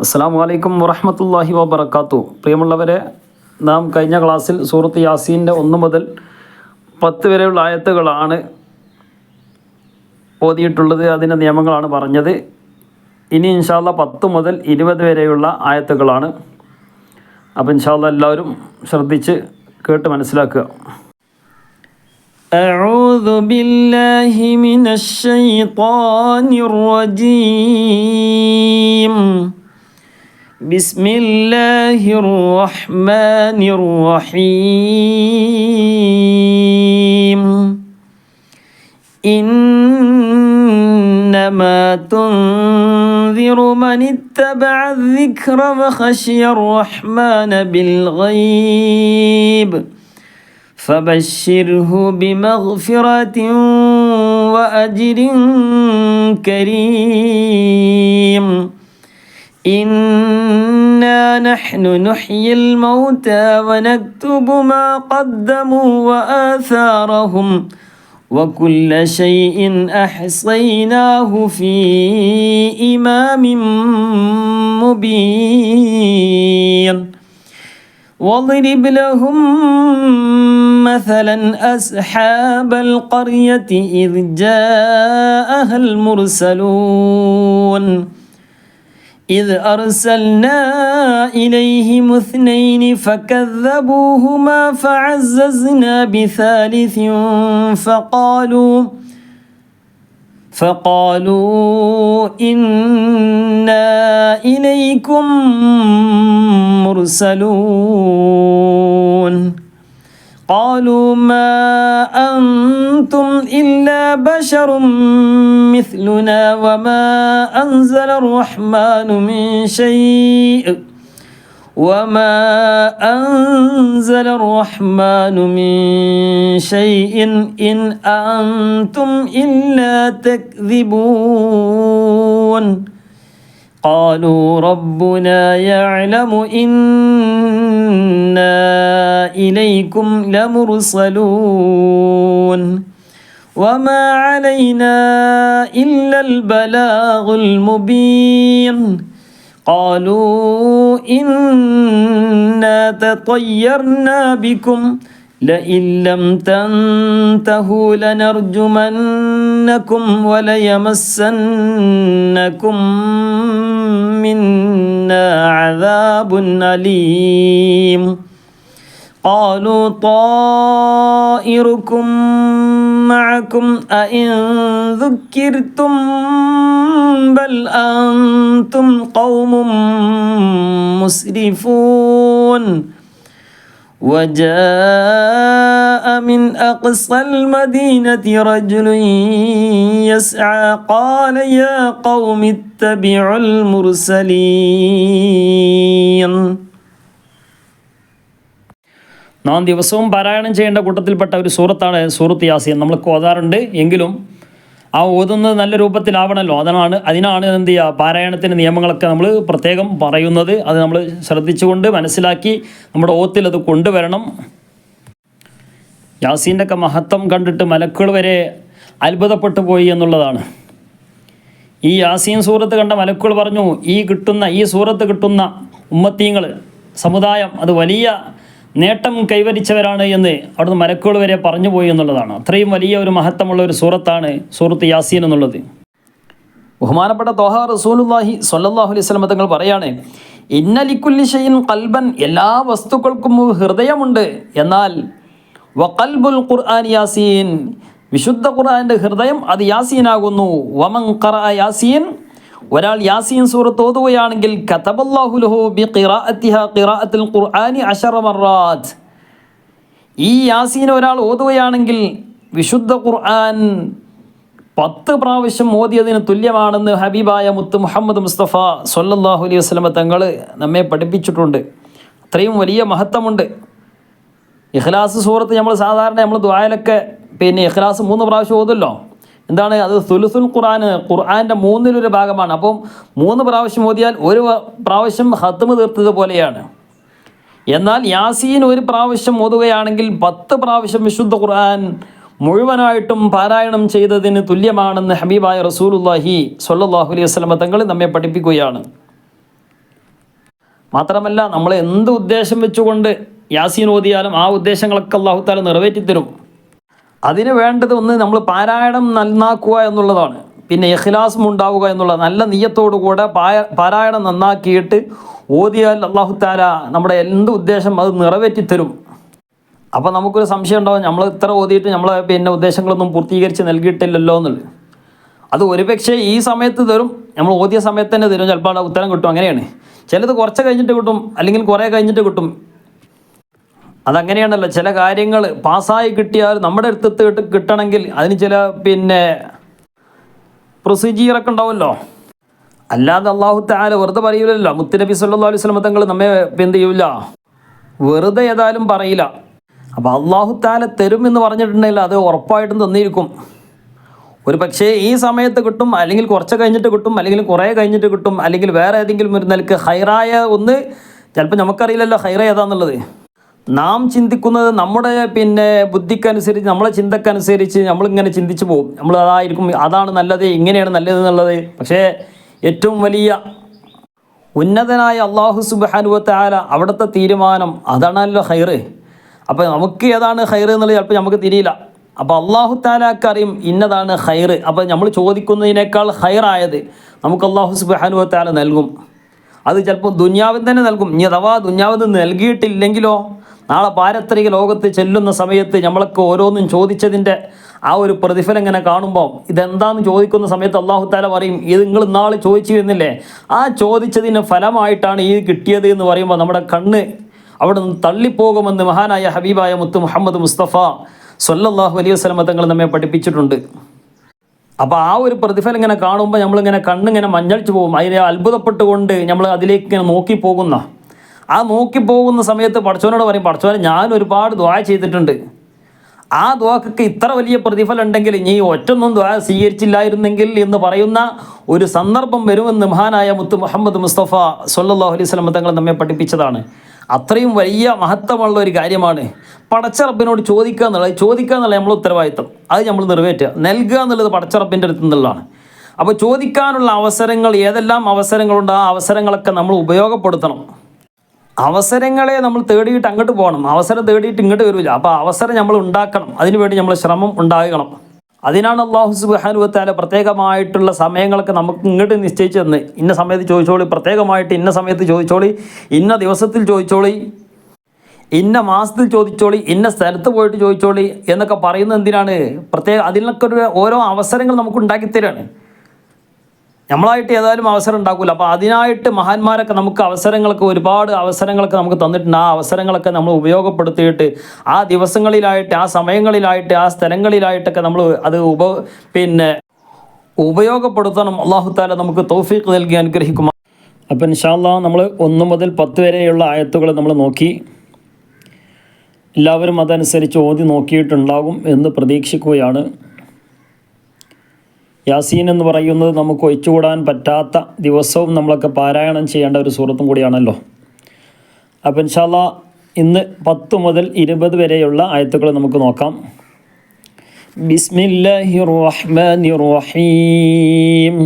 അസ്സലാമു അലൈക്കും വറഹ്മത്തുള്ളാഹി വബറകാതുഹു. പ്രിയമുള്ളവരെ, നാം കഴിഞ്ഞ ക്ലാസ്സിൽ സൂറത്ത് യാസീൻ്റെ 1 മുതൽ 10 വരെയുള്ള ആയത്തുകളാണ് ഓതിയിട്ടുള്ളത്. അതിൻ്റെ നിയമങ്ങളാണ് പറഞ്ഞത്. ഇനി ഇൻഷാ അല്ലാഹ് 10 മുതൽ 20 വരെയുള്ള ആയത്തുകളാണ്. അപ്പോൾ ഇൻഷാ അല്ലാഹ് എല്ലാവരും ശ്രദ്ധിച്ച് കേട്ട് മനസ്സിലാക്കുക. أعوذ بالله من الشيطان الرجيم. بسم الله الرحمن الرحيم. إنما تنذر من اتبع الذكر وخشي الرحمن بالغيب فبشره بمغفرة وأجر كريم. إنا نحن نحيي الموتى ونكتب ما قدموا وآثارهم وكل شيء أحصيناه في إمام مبين. واضرب لهم مثلا أصحاب القرية إذ جاءها المرسلون إذ أرسلنا إليهم 2 فكذبوهما فعززنا بثالث فقالوا إنا إليكم مرسلون. قالوا ما أنتم إلا بشر مثلنا وما أنزل الرحمن من شيء إن أنتم إلا تكذبون. قالوا ربنا يعلم إنا إليكم لمرسلون وما علينا إلا البلاغ المبين. قالوا إنا تطيرنا بكم لئن لم تنتهوا لنرجمنكم وليمسنكم منا عذاب أليم. قالوا طائركم معكم أئن ذكرتم بل أنتم قوم مسرفون. وجاء من أقصى المدينة رجل يسعى قال يا قوم اتبعوا المرسلين. നാം ദിവസവും പാരായണം ചെയ്യേണ്ട കൂട്ടത്തിൽപ്പെട്ട ഒരു സൂറത്താണ് സൂറത്ത് യാസീൻ. നമ്മൾ ഓതാറുണ്ട്, എങ്കിലും ആ ഓതുന്നത് നല്ല രൂപത്തിലാവണമല്ലോ. അതിനാണ് എന്ത് ചെയ്യുക, പാരായണത്തിൻ്റെ നിയമങ്ങളൊക്കെ നമ്മൾ പ്രത്യേകം പറയുന്നത്. അത് നമ്മൾ ശ്രദ്ധിച്ചുകൊണ്ട് മനസ്സിലാക്കി നമ്മുടെ ഓത്തിൽ അത് കൊണ്ടുവരണം. യാസീൻ്റെ ഒക്കെ മഹത്വം കണ്ടിട്ട് മലക്കുകൾ വരെ അത്ഭുതപ്പെട്ടു പോയി എന്നുള്ളതാണ്. ഈ യാസീൻ സൂറത്ത് കണ്ട മലക്കുകൾ പറഞ്ഞു, ഈ സൂറത്ത് കിട്ടുന്ന ഉമ്മത്തീങ്ങൾ സമുദായം അത് വലിയ നേട്ടം കൈവരിച്ചവരാണ് എന്ന് അവിടുന്ന് മലക്കുകൾ വരെ പറഞ്ഞു പോയി എന്നുള്ളതാണ്. അത്രയും വലിയ ഒരു മഹത്വമുള്ള ഒരു സൂറത്താണ് സൂറത്ത് യാസീൻ എന്നുള്ളത്. ബഹുമാനപ്പെട്ട ത്വഹ റസൂലുള്ളാഹി സ്വല്ലല്ലാഹു അലൈഹി വസല്ലം തങ്ങൾ പറയാണ്, ഇന്ന ലിക്കുല്ലി ഷൈഇൻ ഖൽബൻ, എല്ലാ വസ്തുക്കൾക്കും ഹൃദയമുണ്ട്. എന്നാൽ വഖൽബുൽ ഖുർആൻ യാസീൻ, വിശുദ്ധ ഖുർആൻ്റെ ഹൃദയം അത് യാസീനാകുന്നു. വമൻ ഖറഅ യാസീൻ, ഒരാൾ യാസീൻ സൂറത്ത് ഓതുകയാണെങ്കിൽ കതബല്ലാഹു ലഹു ബിഖിറാഅത്തിഹാ ഖിറാഅത്തുൽ ഖുർആനി 10 മർറാത്ത്. ഈ യാസീൻ ഒരാൾ ഓതുകയാണെങ്കിൽ വിശുദ്ധ ഖുർആൻ 10 പ്രാവശ്യം ഓതിയതിന് തുല്യമാണെന്ന് ഹബീബായ മുത്ത് മുഹമ്മദ് മുസ്തഫ സ്വല്ലല്ലാഹു അലൈഹി വസല്ലം തങ്ങൾ നമ്മെ പഠിപ്പിച്ചിട്ടുണ്ട്. അത്രയും വലിയ മഹത്വമുണ്ട്. ഇഖ്ലാസ് സൂറത്ത് നമ്മൾ ദുആയിലൊക്കെ ഇഖ്ലാസ് 3 പ്രാവശ്യം ഓതുമല്ലോ. എന്താണ് അത്? സുലുസുൽ ഖുർആൻ്റെ 1/3 ഭാഗമാണ്. അപ്പം 3 പ്രാവശ്യം ഓതിയാൽ 1 പ്രാവശ്യം ഖത്മ് തീർത്തതുപോലെയാണ്. എന്നാൽ യാസീൻ 1 പ്രാവശ്യം ഓതുകയാണെങ്കിൽ 10 പ്രാവശ്യം വിശുദ്ധ ഖുർആൻ മുഴുവനായിട്ടും പാരായണം ചെയ്തതിന് തുല്യമാണെന്ന് ഹബീബായ റസൂലുള്ളാഹി സ്വല്ലല്ലാഹു അലൈഹി വസല്ലം തങ്ങൾ നമ്മെ പഠിപ്പിക്കുകയാണ്. മാത്രമല്ല നമ്മൾ എന്ത് ഉദ്ദേശം വെച്ചുകൊണ്ട് യാസീൻ ഓതിയാലും ആ ഉദ്ദേശങ്ങളൊക്കെ അല്ലാഹു തആല നിറവേറ്റിത്തരും. അതിന് വേണ്ടത് ഒന്ന് നമ്മൾ പാരായണം നന്നാക്കുക എന്നുള്ളതാണ്. പിന്നെ ഇഖ്ലാസും ഉണ്ടാവുക എന്നുള്ളത്. നല്ല നിയ്യത്തോടു കൂടെ പാരായണം നന്നാക്കിയിട്ട് ഓതിയാൽ അല്ലാഹു തആല നമ്മുടെ എന്ത് ഉദ്ദേശം അത് നിറവേറ്റിത്തരും. അപ്പോൾ നമുക്കൊരു സംശയം ഉണ്ടാവും, നമ്മൾ ഇത്ര ഓതിയിട്ട് നമ്മൾ പിന്നെ ഉദ്ദേശങ്ങളൊന്നും പൂർത്തീകരിച്ച് നൽകിയിട്ടില്ലല്ലോ എന്നുള്ളത്. അത് ഒരുപക്ഷെ ഈ സമയത്ത് തരും, നമ്മൾ ഓതിയ സമയത്ത് തന്നെ തരും, ചിലപ്പോൾ ഉത്തരം കിട്ടും. അങ്ങനെയാണ്. ചിലത് കുറച്ച് കഴിഞ്ഞിട്ട് കിട്ടും, അല്ലെങ്കിൽ കുറേ കഴിഞ്ഞിട്ട് കിട്ടും. അതങ്ങനെയാണല്ലോ. ചില കാര്യങ്ങൾ പാസ്സായി കിട്ടിയാൽ നമ്മുടെ അടുത്ത് കിട്ടണമെങ്കിൽ അതിന് ചില പിന്നെ പ്രൊസീജിയറൊക്കെ ഉണ്ടാവുമല്ലോ. അല്ലാതെ അല്ലാഹു തആല വെറുതെ പറയൂലല്ലോ. മുത്തുനബി സല്ലല്ലാഹു അലൈഹി വസല്ലം തങ്ങൾ നമ്മെ എന്ത് ചെയ്യൂല, വെറുതെ ഏതായാലും പറയില്ല. അപ്പോൾ അല്ലാഹു തആല തരും എന്ന് പറഞ്ഞിട്ടുണ്ടെങ്കിൽ അത് ഉറപ്പായിട്ടും തന്നിരിക്കും. ഒരു പക്ഷേ ഈ സമയത്ത് കിട്ടും, അല്ലെങ്കിൽ കുറച്ച് കഴിഞ്ഞിട്ട് കിട്ടും, അല്ലെങ്കിൽ കുറേ കഴിഞ്ഞിട്ട് കിട്ടും, അല്ലെങ്കിൽ വേറെ ഏതെങ്കിലും ഒരു നിലക്ക് ഹൈറായ ഒന്ന്. ചിലപ്പോൾ നമുക്കറിയില്ലല്ലോ ഹൈറ ഏതാണെന്നുള്ളത്. നാം ചിന്തിക്കുന്നത് നമ്മുടെ പിന്നെ ബുദ്ധിക്കനുസരിച്ച്, നമ്മളെ ചിന്തക്കനുസരിച്ച് നമ്മളിങ്ങനെ ചിന്തിച്ചു പോകും. നമ്മൾ അതായിരിക്കും, അതാണ് നല്ലത്, ഇങ്ങനെയാണ് നല്ലത് എന്നുള്ളത്. പക്ഷേ ഏറ്റവും വലിയ ഉന്നതനായ അല്ലാഹു സുബ്ഹാനഹു വ തആല അവിടുത്തെ തീരുമാനം അതാണല്ലോ ഹൈറ്. അപ്പോൾ നമുക്ക് ഏതാണ് ഹൈറ് എന്നുള്ളത് ചിലപ്പോൾ നമുക്ക് തിരിയില്ല. അപ്പോൾ അല്ലാഹു തആലക്ക് അറിയും ഇന്നതാണ് ഹൈറ്. അപ്പോൾ നമ്മൾ ചോദിക്കുന്നതിനേക്കാൾ ഹൈറായത് നമുക്ക് അല്ലാഹു സുബ്ഹാനഹു വ തആല നൽകും. അത് ചിലപ്പോൾ ദുനിയാവിൽ തന്നെ നൽകും. ഇനി അഥവാ ദുനിയാവിൽ നൽകിയിട്ടില്ലെങ്കിലോ നാളെ പാരത്രിക ലോകത്ത് ചെല്ലുന്ന സമയത്ത് നമ്മളൊക്കെ ഓരോന്നും ചോദിച്ചതിൻ്റെ ആ ഒരു പ്രതിഫലം ഇങ്ങനെ കാണുമ്പോൾ ഇതെന്താണെന്ന് ചോദിക്കുന്ന സമയത്ത് അല്ലാഹു തആല പറയും, ഇത് നിങ്ങൾ ഇന്നാൾ ചോദിച്ചിരുന്നില്ലേ, ആ ചോദിച്ചതിന് ഫലമായിട്ടാണ് ഈ കിട്ടിയത് എന്ന് പറയുമ്പോൾ നമ്മുടെ കണ്ണ് അവിടെ നിന്ന് തള്ളിപ്പോകുമെന്ന് മഹാനായ ഹബീബായ മുത്ത് മുഹമ്മദ് മുസ്തഫ സ്വല്ലല്ലാഹു അലൈഹി വസല്ലം തങ്ങൾ നമ്മെ പഠിപ്പിച്ചിട്ടുണ്ട്. അപ്പോൾ ആ ഒരു പ്രതിഫലം ഇങ്ങനെ കാണുമ്പോൾ നമ്മളിങ്ങനെ കണ്ണിങ്ങനെ മഞ്ഞളിച്ച് പോകും. അതിനെ അത്ഭുതപ്പെട്ടുകൊണ്ട് നമ്മൾ അതിലേക്ക് ഇങ്ങനെ നോക്കിപ്പോകുന്ന ആ നോക്കിപ്പോകുന്ന സമയത്ത് പടച്ചവനോട് പറയും, പടച്ചവനെ ഞാൻ ഒരുപാട് ദുആ ചെയ്തിട്ടുണ്ട്, ആ ദുആക്കൊക്കെ ഇത്ര വലിയ പ്രതിഫലം ഉണ്ടെങ്കിൽ നീ ഒറ്റൊന്നും ദുആ സ്വീകരിച്ചില്ലായിരുന്നെങ്കിൽ എന്ന് പറയുന്ന ഒരു സന്ദർഭം വരുമെന്ന് മഹാനായ മുത്ത് മുഹമ്മദ് മുസ്തഫ സ്വല്ലല്ലാഹു അലൈഹി വസല്ലം തങ്ങൾ നമ്മെ പഠിപ്പിച്ചതാണ്. അത്രയും വലിയ മഹത്വമുള്ള ഒരു കാര്യമാണ് പടച്ച റബ്ബിനോട് ചോദിക്കുക എന്നുള്ളത് നമ്മളെ ഉത്തരവാദിത്വം. അത് നമ്മൾ നിറവേറ്റുക. നൽകുക എന്നുള്ളത് പടച്ച റബ്ബിൻ്റെ അടുത്ത് നിന്നുള്ളതാണ്. അപ്പോൾ ചോദിക്കാനുള്ള അവസരങ്ങൾ, ഏതെല്ലാം അവസരങ്ങളുണ്ട്, ആ അവസരങ്ങളൊക്കെ നമ്മൾ ഉപയോഗപ്പെടുത്തണം. അവസരങ്ങളെ നമ്മൾ തേടിയിട്ട് അങ്ങോട്ട് പോകണം, അവസരം തേടിയിട്ട് ഇങ്ങോട്ട് വരില്ല. അപ്പോൾ അവസരം നമ്മൾ ഉണ്ടാക്കണം, അതിനുവേണ്ടി നമ്മൾ ശ്രമം ഉണ്ടാകണം. അതിനാണ് അല്ലാഹു സുബ്ഹാനഹു വ തആല പ്രത്യേകമായിട്ടുള്ള സമയങ്ങളൊക്കെ നമുക്ക് ഇങ്ങോട്ട് നിശ്ചയിച്ചു തന്ന്, ഇന്ന സമയത്ത് ചോദിച്ചോളി, പ്രത്യേകമായിട്ട് ഇന്ന സമയത്ത് ചോദിച്ചോളി, ഇന്ന ദിവസത്തിൽ ചോദിച്ചോളി, ഇന്ന മാസത്തിൽ ചോദിച്ചോളി, ഇന്ന സ്ഥലത്ത് പോയിട്ട് ചോദിച്ചോളി എന്നൊക്കെ പറയുന്നത് എന്തിനാണ്? അതിനൊക്കെ ഒരു ഓരോ അവസരങ്ങൾ നമുക്ക് ഉണ്ടാക്കിത്തരാണ്. നമ്മളായിട്ട് ഏതായാലും അവസരം ഉണ്ടാക്കില്ല. അപ്പോൾ അതിനായിട്ട് മഹാന്മാരൊക്കെ നമുക്ക് ഒരുപാട് അവസരങ്ങളൊക്കെ നമുക്ക് തന്നിട്ടുണ്ട്. ആ അവസരങ്ങളൊക്കെ നമ്മൾ ഉപയോഗപ്പെടുത്തിയിട്ട് ആ ദിവസങ്ങളിലായിട്ട്, ആ സമയങ്ങളിലായിട്ട്, ആ സ്ഥലങ്ങളിലായിട്ടൊക്കെ നമ്മൾ അത് ഉപയോഗപ്പെടുത്തണം. അല്ലാഹു തആല നമുക്ക് തൗഫീഖ് നൽകി അനുഗ്രഹിക്കും. അപ്പോൾ ഇൻഷാ അല്ലാഹ് നമ്മൾ 1 മുതൽ 10 വരെയുള്ള ആയത്തുകൾ നമ്മൾ നോക്കി. എല്ലാവരും അതനുസരിച്ച് ഓതി നോക്കിയിട്ടുണ്ടാകും എന്ന് പ്രതീക്ഷിക്കുകയാണ്. യാസീൻ എന്ന് പറയുന്നത് നമുക്ക് ഒഴിച്ചുകൂടാൻ പറ്റാത്ത ദിവസവും നമ്മളൊക്കെ പാരായണം ചെയ്യേണ്ട ഒരു സൂറത്തും കൂടിയാണല്ലോ. അപ്പോൾ ഇൻഷാ അല്ലാഹ് ഇന്ന് 10 മുതൽ 20 വരെയുള്ള ആയത്തുകൾ നമുക്ക് നോക്കാം. ബിസ്മില്ലാഹിർ റഹ്മാനിർ റഹീം.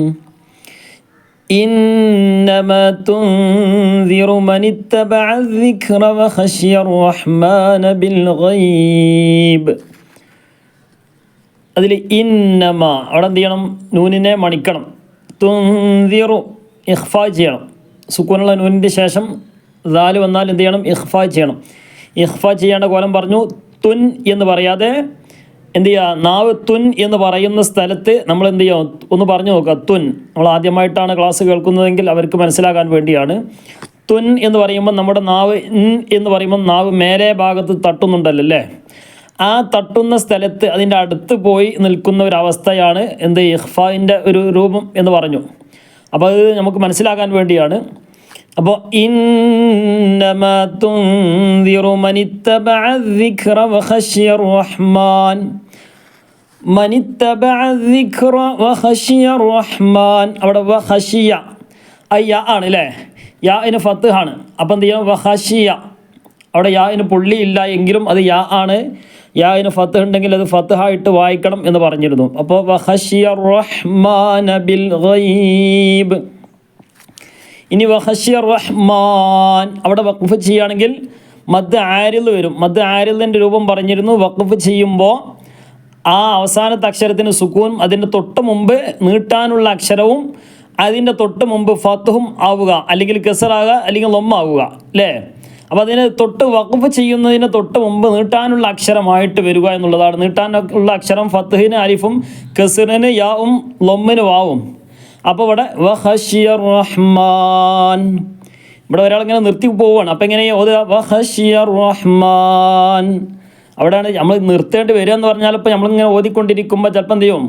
ഇന്നമാ തുൻദിറു മനിത്തബഅ الذിക്റ വഖശിയർ റഹ്മാന ബിൽ ഗൈബ്. അതിൽ ഇന്നമ അവിടെ എന്ത് ചെയ്യണം? നൂനിനെ മണിക്കണം. തുൻദിറു ഇഖ്ഫാ ചെയ്യണം. സുക്കൂനുള്ള നൂനിൻ്റെ ശേഷം ദാല് വന്നാൽ എന്ത് ചെയ്യണം? ഇഖ്ഫാ ചെയ്യണം. ഇഖ്ഫാ ചെയ്യേണ്ട കോലം പറഞ്ഞു. തുൻ എന്ന് പറയാതെ എന്ത് ചെയ്യുക? നാവ് തുൻ എന്ന് പറയുന്ന സ്ഥലത്ത് നമ്മൾ എന്ത് ചെയ്യുക? ഒന്ന് പറഞ്ഞു നോക്കുക. തുൻ, നമ്മൾ ആദ്യമായിട്ടാണ് ക്ലാസ് കേൾക്കുന്നതെങ്കിൽ അവർക്ക് മനസ്സിലാകാൻ വേണ്ടിയാണ്. തുൻ എന്ന് പറയുമ്പോൾ നമ്മുടെ നാവ് എന്ന് പറയുമ്പോൾ നാവ് മേലെ ഭാഗത്ത് തട്ടുന്നുണ്ടല്ലോ അല്ലേ? ആ തട്ടുന്ന സ്ഥലത്ത് അതിൻ്റെ അടുത്ത് പോയി നിൽക്കുന്ന ഒരവസ്ഥയാണ് എന്ത് ഇഖ്ഫായിൻ്റെ ഒരു രൂപം എന്ന് പറഞ്ഞു. അപ്പോൾ അത് നമുക്ക് മനസ്സിലാക്കാൻ വേണ്ടിയാണ്. അപ്പോൾ ഇന്നമാ തുൻദിറു മനിത്തബഅ الذിക്റ വഖശിയർ റഹ്മാൻ. മനിത്തബഅ الذിക്റ വഖശിയർ റഹ്മാൻ. അവിടെ വഖശിയ യാ ആണ് അല്ലേ? യാഇന് ഫത്ഹാണ്. അപ്പോൾ എന്ത് ചെയ്യണം? വഖശിയ. അവിടെ യാഇന് പുള്ളിയില്ല എങ്കിലും അത് യാ ആണ്. യാഇന് ഫത്ത് ഉണ്ടെങ്കിൽ അത് ഫത്ഹായിട്ട് വായിക്കണം എന്ന് പറഞ്ഞിരുന്നു. അപ്പോൾ വഖശിയർ റഹ്മാന ബിൽ ഗൈബ്. ഇനി വഖശിയ റഹ്മാൻ അവിടെ വഖഫ് ചെയ്യുകയാണെങ്കിൽ മദ് ആരിൽ വരും. മദ് ആരിലിൻ്റെ രൂപം പറഞ്ഞിരുന്നു. വഖഫ് ചെയ്യുമ്പോൾ ആ അവസാനത്തെ അക്ഷരത്തിന് സുക്കൂൻ, അതിൻ്റെ തൊട്ട് മുമ്പ് നീട്ടാനുള്ള അക്ഷരവും അതിൻ്റെ തൊട്ട് മുമ്പ് ഫത്തുഹും ആവുക, അല്ലെങ്കിൽ കസറാകുക, അല്ലെങ്കിൽ ലൊമ്മാവുക അല്ലേ. അപ്പോൾ അതിന് തൊട്ട് വഖഫ് ചെയ്യുന്നതിന് തൊട്ട് മുമ്പ് നീട്ടാനുള്ള അക്ഷരമായിട്ട് വരിക എന്നുള്ളതാണ്. നീട്ടാനുള്ള അക്ഷരം ഫത്തുഹിന് അലിഫും, കസറിന് യാവും, ലൊമ്മിന് വാവും. അപ്പോൾ ഇവിടെ വഖശിയ റഹ്മാൻ, ഇവിടെ ഒരാളിങ്ങനെ നിർത്തി പോവുകയാണ്. അപ്പോൾ എങ്ങനെ വഖശിയ റഹ്മാൻ, അവിടെയാണ് നമ്മൾ നിർത്തേണ്ടി വരിക എന്ന് പറഞ്ഞാൽ ഇപ്പോൾ നമ്മളിങ്ങനെ ഓതിക്കൊണ്ടിരിക്കുമ്പോൾ ചിലപ്പോൾ എന്ത് ചെയ്യും,